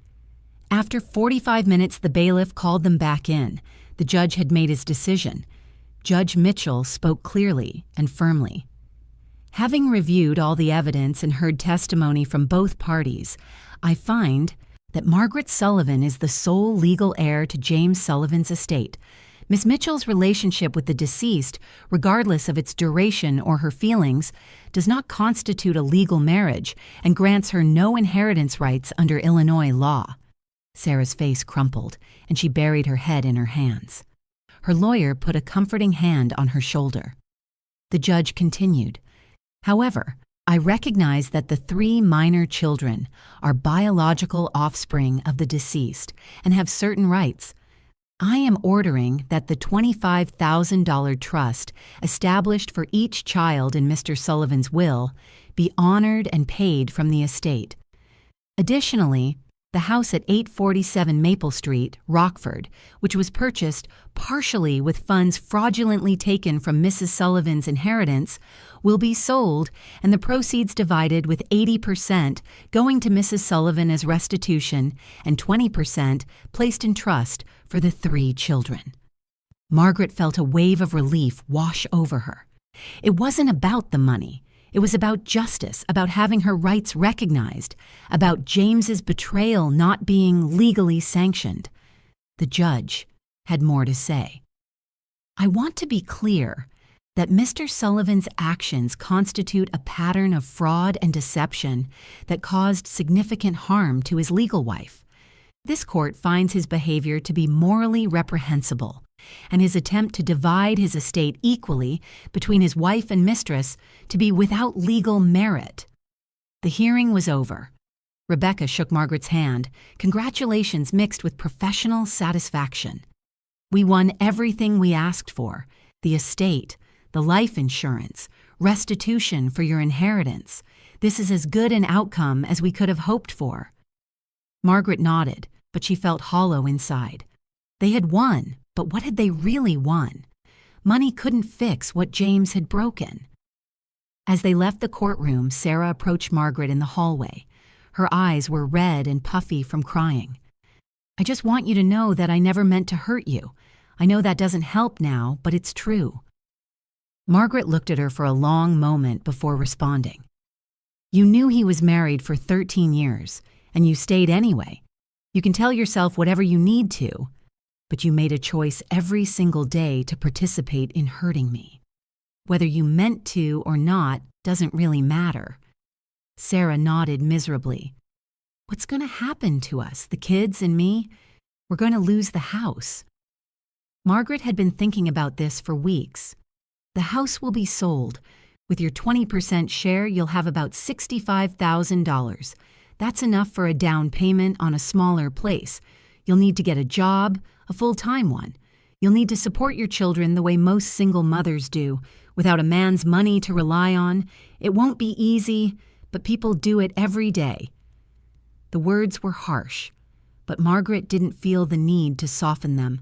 After 45 minutes, the bailiff called them back in. The judge had made his decision. Judge Mitchell spoke clearly and firmly. Having reviewed all the evidence and heard testimony from both parties, I find that Margaret Sullivan is the sole legal heir to James Sullivan's estate. Miss Mitchell's relationship with the deceased, regardless of its duration or her feelings, does not constitute a legal marriage and grants her no inheritance rights under Illinois law. Sarah's face crumpled, and she buried her head in her hands. Her lawyer put a comforting hand on her shoulder. The judge continued, However, I recognize that the 3 minor children are biological offspring of the deceased and have certain rights. I am ordering that the $25,000 trust established for each child in Mr. Sullivan's will be honored and paid from the estate. Additionally, the house at 847 Maple Street, Rockford, which was purchased partially with funds fraudulently taken from Mrs. Sullivan's inheritance, will be sold and the proceeds divided with 80% going to Mrs. Sullivan as restitution and 20% placed in trust for the 3 children. Margaret felt a wave of relief wash over her. It wasn't about the money. It was about justice, about having her rights recognized, about James's betrayal not being legally sanctioned. The judge had more to say. I want to be clear that Mr. Sullivan's actions constitute a pattern of fraud and deception that caused significant harm to his legal wife. This court finds his behavior to be morally reprehensible, and his attempt to divide his estate equally between his wife and mistress to be without legal merit. The hearing was over. Rebecca shook Margaret's hand, congratulations mixed with professional satisfaction. We won everything we asked for, the estate, the life insurance, restitution for your inheritance. This is as good an outcome as we could have hoped for. Margaret nodded, but she felt hollow inside. They had won, but what had they really won? Money couldn't fix what James had broken. As they left the courtroom, Sarah approached Margaret in the hallway. Her eyes were red and puffy from crying. I just want you to know that I never meant to hurt you. I know that doesn't help now, but it's true. Margaret looked at her for a long moment before responding. You knew he was married for 13 years, and you stayed anyway. You can tell yourself whatever you need to, but you made a choice every single day to participate in hurting me. Whether you meant to or not doesn't really matter. Sarah nodded miserably. What's going to happen to us, the kids and me? We're going to lose the house. Margaret had been thinking about this for weeks. The house will be sold. With your 20% share, you'll have about $65,000. That's enough for a down payment on a smaller place. You'll need to get a job, a full-time one. You'll need to support your children the way most single mothers do, without a man's money to rely on. It won't be easy, but people do it every day. The words were harsh, but Margaret didn't feel the need to soften them.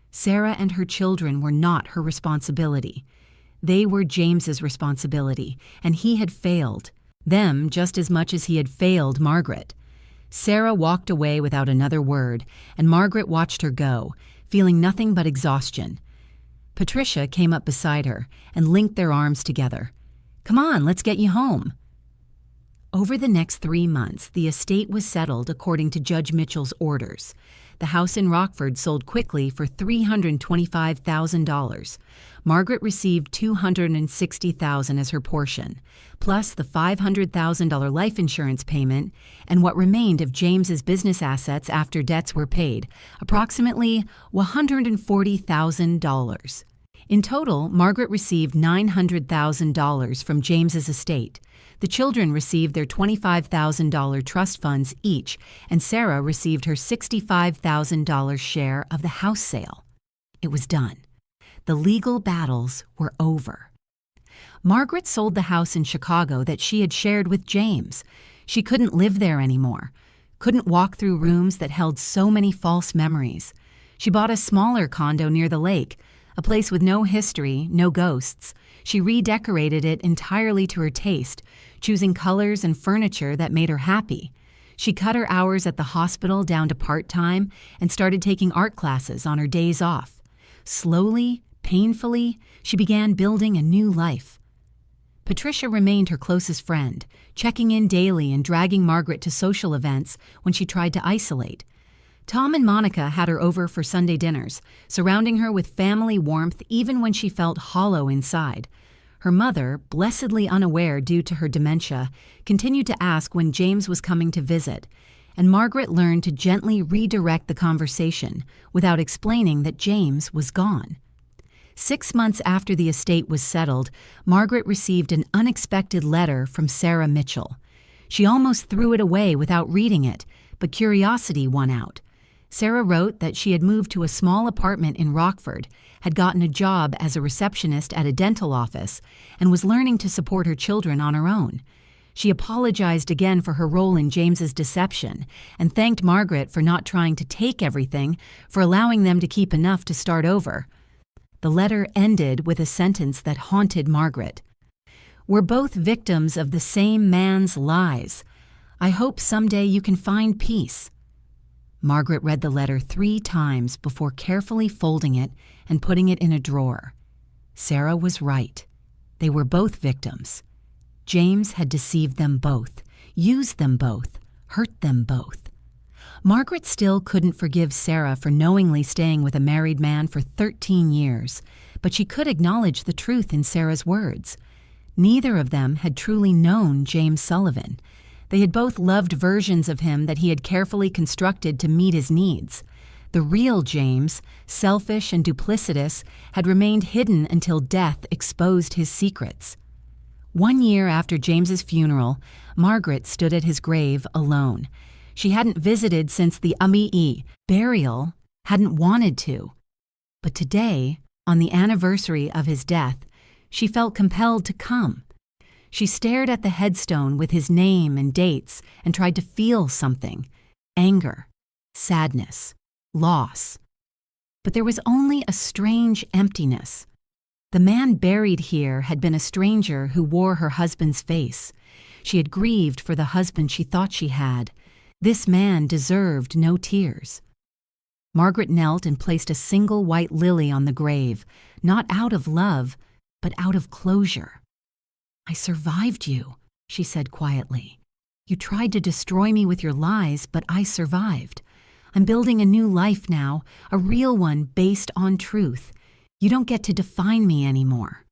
Sarah and her children were not her responsibility. They were James's responsibility, and he had failed them just as much as he had failed Margaret. Sarah walked away without another word, and Margaret watched her go, feeling nothing but exhaustion. Patricia came up beside her and linked their arms together. "Come on, let's get you home." Over the next 3 months, the estate was settled according to Judge Mitchell's orders. The house in Rockford sold quickly for $325,000. Margaret received $260,000 as her portion, plus the $500,000 life insurance payment and what remained of James's business assets after debts were paid, approximately $140,000. In total, Margaret received $900,000 from James's estate. The children received their $25,000 trust funds each, and Sarah received her $65,000 share of the house sale. It was done. The legal battles were over. Margaret sold the house in Chicago that she had shared with James. She couldn't live there anymore, couldn't walk through rooms that held so many false memories. She bought a smaller condo near the lake, a place with no history, no ghosts. She redecorated it entirely to her taste, choosing colors and furniture that made her happy. She cut her hours at the hospital down to part-time and started taking art classes on her days off. Slowly, painfully, she began building a new life. Patricia remained her closest friend, checking in daily and dragging Margaret to social events when she tried to isolate. Tom and Monica had her over for Sunday dinners, surrounding her with family warmth even when she felt hollow inside. Her mother, blessedly unaware due to her dementia, continued to ask when James was coming to visit, and Margaret learned to gently redirect the conversation without explaining that James was gone. 6 months after the estate was settled, Margaret received an unexpected letter from Sarah Mitchell. She almost threw it away without reading it, but curiosity won out. Sarah wrote that she had moved to a small apartment in Rockford, had gotten a job as a receptionist at a dental office, and was learning to support her children on her own. She apologized again for her role in James's deception and thanked Margaret for not trying to take everything, for allowing them to keep enough to start over. The letter ended with a sentence that haunted Margaret. "We're both victims of the same man's lies. I hope someday you can find peace." Margaret read the letter 3 times before carefully folding it and putting it in a drawer. Sarah was right. They were both victims. James had deceived them both, used them both, hurt them both. Margaret still couldn't forgive Sarah for knowingly staying with a married man for 13 years, but she could acknowledge the truth in Sarah's words. Neither of them had truly known James Sullivan. They had both loved versions of him that he had carefully constructed to meet his needs. The real James, selfish and duplicitous, had remained hidden until death exposed his secrets. 1 year after James's funeral, Margaret stood at his grave alone. She hadn't visited since the burial, hadn't wanted to. But today, on the anniversary of his death, she felt compelled to come. She stared at the headstone with his name and dates and tried to feel something: anger, sadness, loss. But there was only a strange emptiness. The man buried here had been a stranger who wore her husband's face. She had grieved for the husband she thought she had. This man deserved no tears. Margaret knelt and placed a single white lily on the grave, not out of love, but out of closure. "I survived you," she said quietly. "You tried to destroy me with your lies, but I survived. I'm building a new life now, a real one based on truth. You don't get to define me anymore."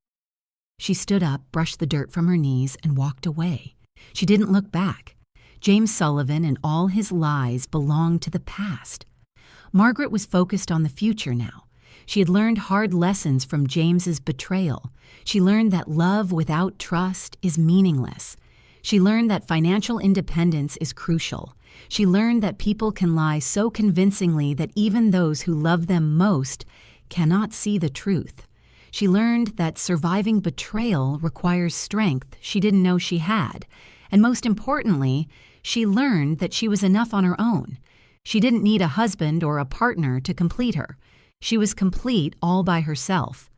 She stood up, brushed the dirt from her knees, and walked away. She didn't look back. James Sullivan and all his lies belonged to the past. Margaret was focused on the future now. She had learned hard lessons from James's betrayal. She learned that love without trust is meaningless. She learned that financial independence is crucial. She learned that people can lie so convincingly that even those who love them most cannot see the truth. She learned that surviving betrayal requires strength she didn't know she had. And most importantly, she learned that she was enough on her own. She didn't need a husband or a partner to complete her. She was complete all by herself.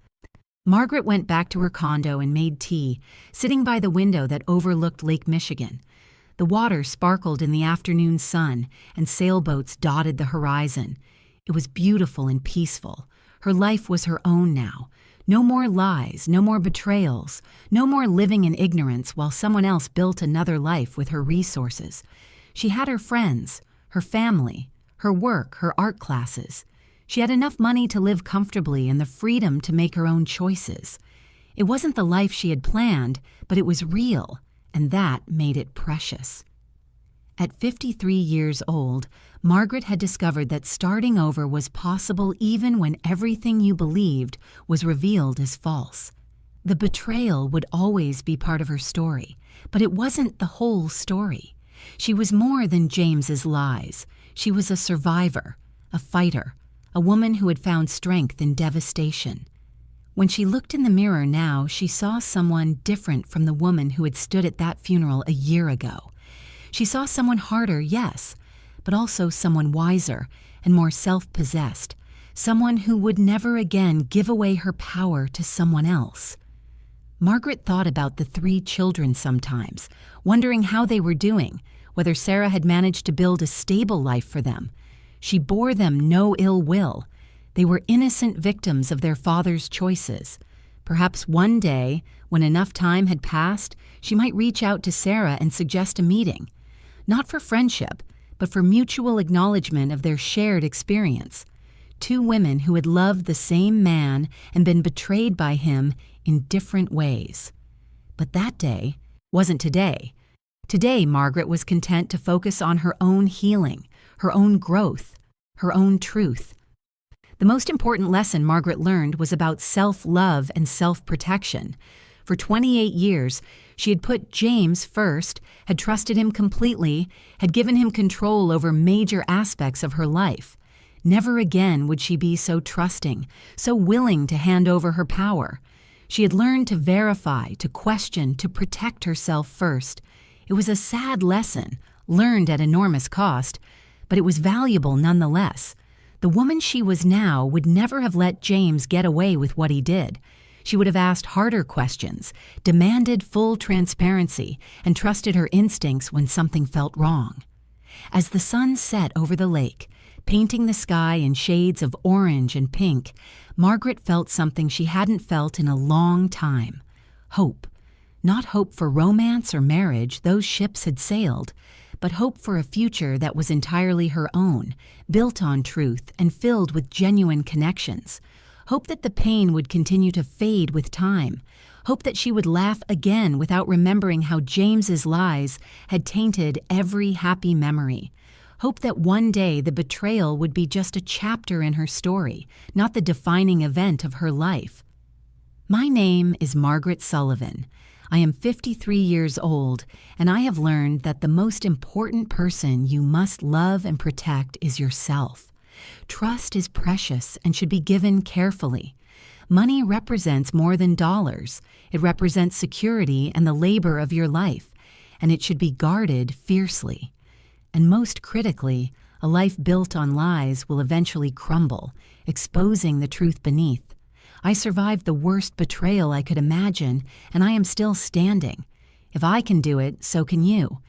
Margaret went back to her condo and made tea, sitting by the window that overlooked Lake Michigan. The water sparkled in the afternoon sun, and sailboats dotted the horizon. It was beautiful and peaceful. Her life was her own now. No more lies, no more betrayals, no more living in ignorance while someone else built another life with her resources. She had her friends, her family, her work, her art classes. She had enough money to live comfortably and the freedom to make her own choices. It wasn't the life she had planned, but it was real, and that made it precious. At 53 years old, Margaret had discovered that starting over was possible even when everything you believed was revealed as false. The betrayal would always be part of her story, but it wasn't the whole story. She was more than James's lies. She was a survivor, a fighter, a woman who had found strength in devastation. When she looked in the mirror now, she saw someone different from the woman who had stood at that funeral a year ago. She saw someone harder, yes, but also someone wiser and more self-possessed, someone who would never again give away her power to someone else. Margaret thought about the 3 children sometimes, wondering how they were doing, whether Sarah had managed to build a stable life for them. She bore them no ill will. They were innocent victims of their father's choices. Perhaps one day, when enough time had passed, she might reach out to Sarah and suggest a meeting. Not for friendship, but for mutual acknowledgement of their shared experience. 2 women who had loved the same man and been betrayed by him in different ways. But that day wasn't today. Today, Margaret was content to focus on her own healing, her own growth, her own truth. The most important lesson Margaret learned was about self-love and self-protection. For 28 years, she had put James first, had trusted him completely, had given him control over major aspects of her life. Never again would she be so trusting, so willing to hand over her power. She had learned to verify, to question, to protect herself first. It was a sad lesson, learned at enormous cost, but it was valuable nonetheless. The woman she was now would never have let James get away with what he did. She would have asked harder questions, demanded full transparency, and trusted her instincts when something felt wrong. As the sun set over the lake, painting the sky in shades of orange and pink, Margaret felt something she hadn't felt in a long time: hope. Not hope for romance or marriage, those ships had sailed, but hope for a future that was entirely her own, built on truth and filled with genuine connections. Hope that the pain would continue to fade with time. Hope that she would laugh again without remembering how James's lies had tainted every happy memory. Hope that one day the betrayal would be just a chapter in her story, not the defining event of her life. My name is Margaret Sullivan. I am 53 years old, and I have learned that the most important person you must love and protect is yourself. Trust is precious and should be given carefully. Money represents more than dollars. It represents security and the labor of your life, and it should be guarded fiercely. And most critically, a life built on lies will eventually crumble, exposing the truth beneath. I survived the worst betrayal I could imagine, and I am still standing. If I can do it, so can you.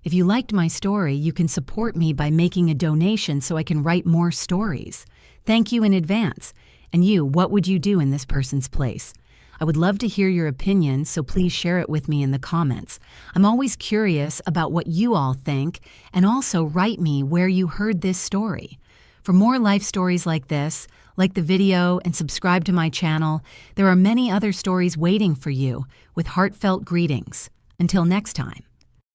If you liked my story, you can support me by making a donation so I can write more stories. Thank you in advance. And you, what would you do in this person's place? I would love to hear your opinion, so please share it with me in the comments. I'm always curious about what you all think, and also write me where you heard this story. For more life stories like this, like the video and subscribe to my channel. There are many other stories waiting for you, with heartfelt greetings. Until next time.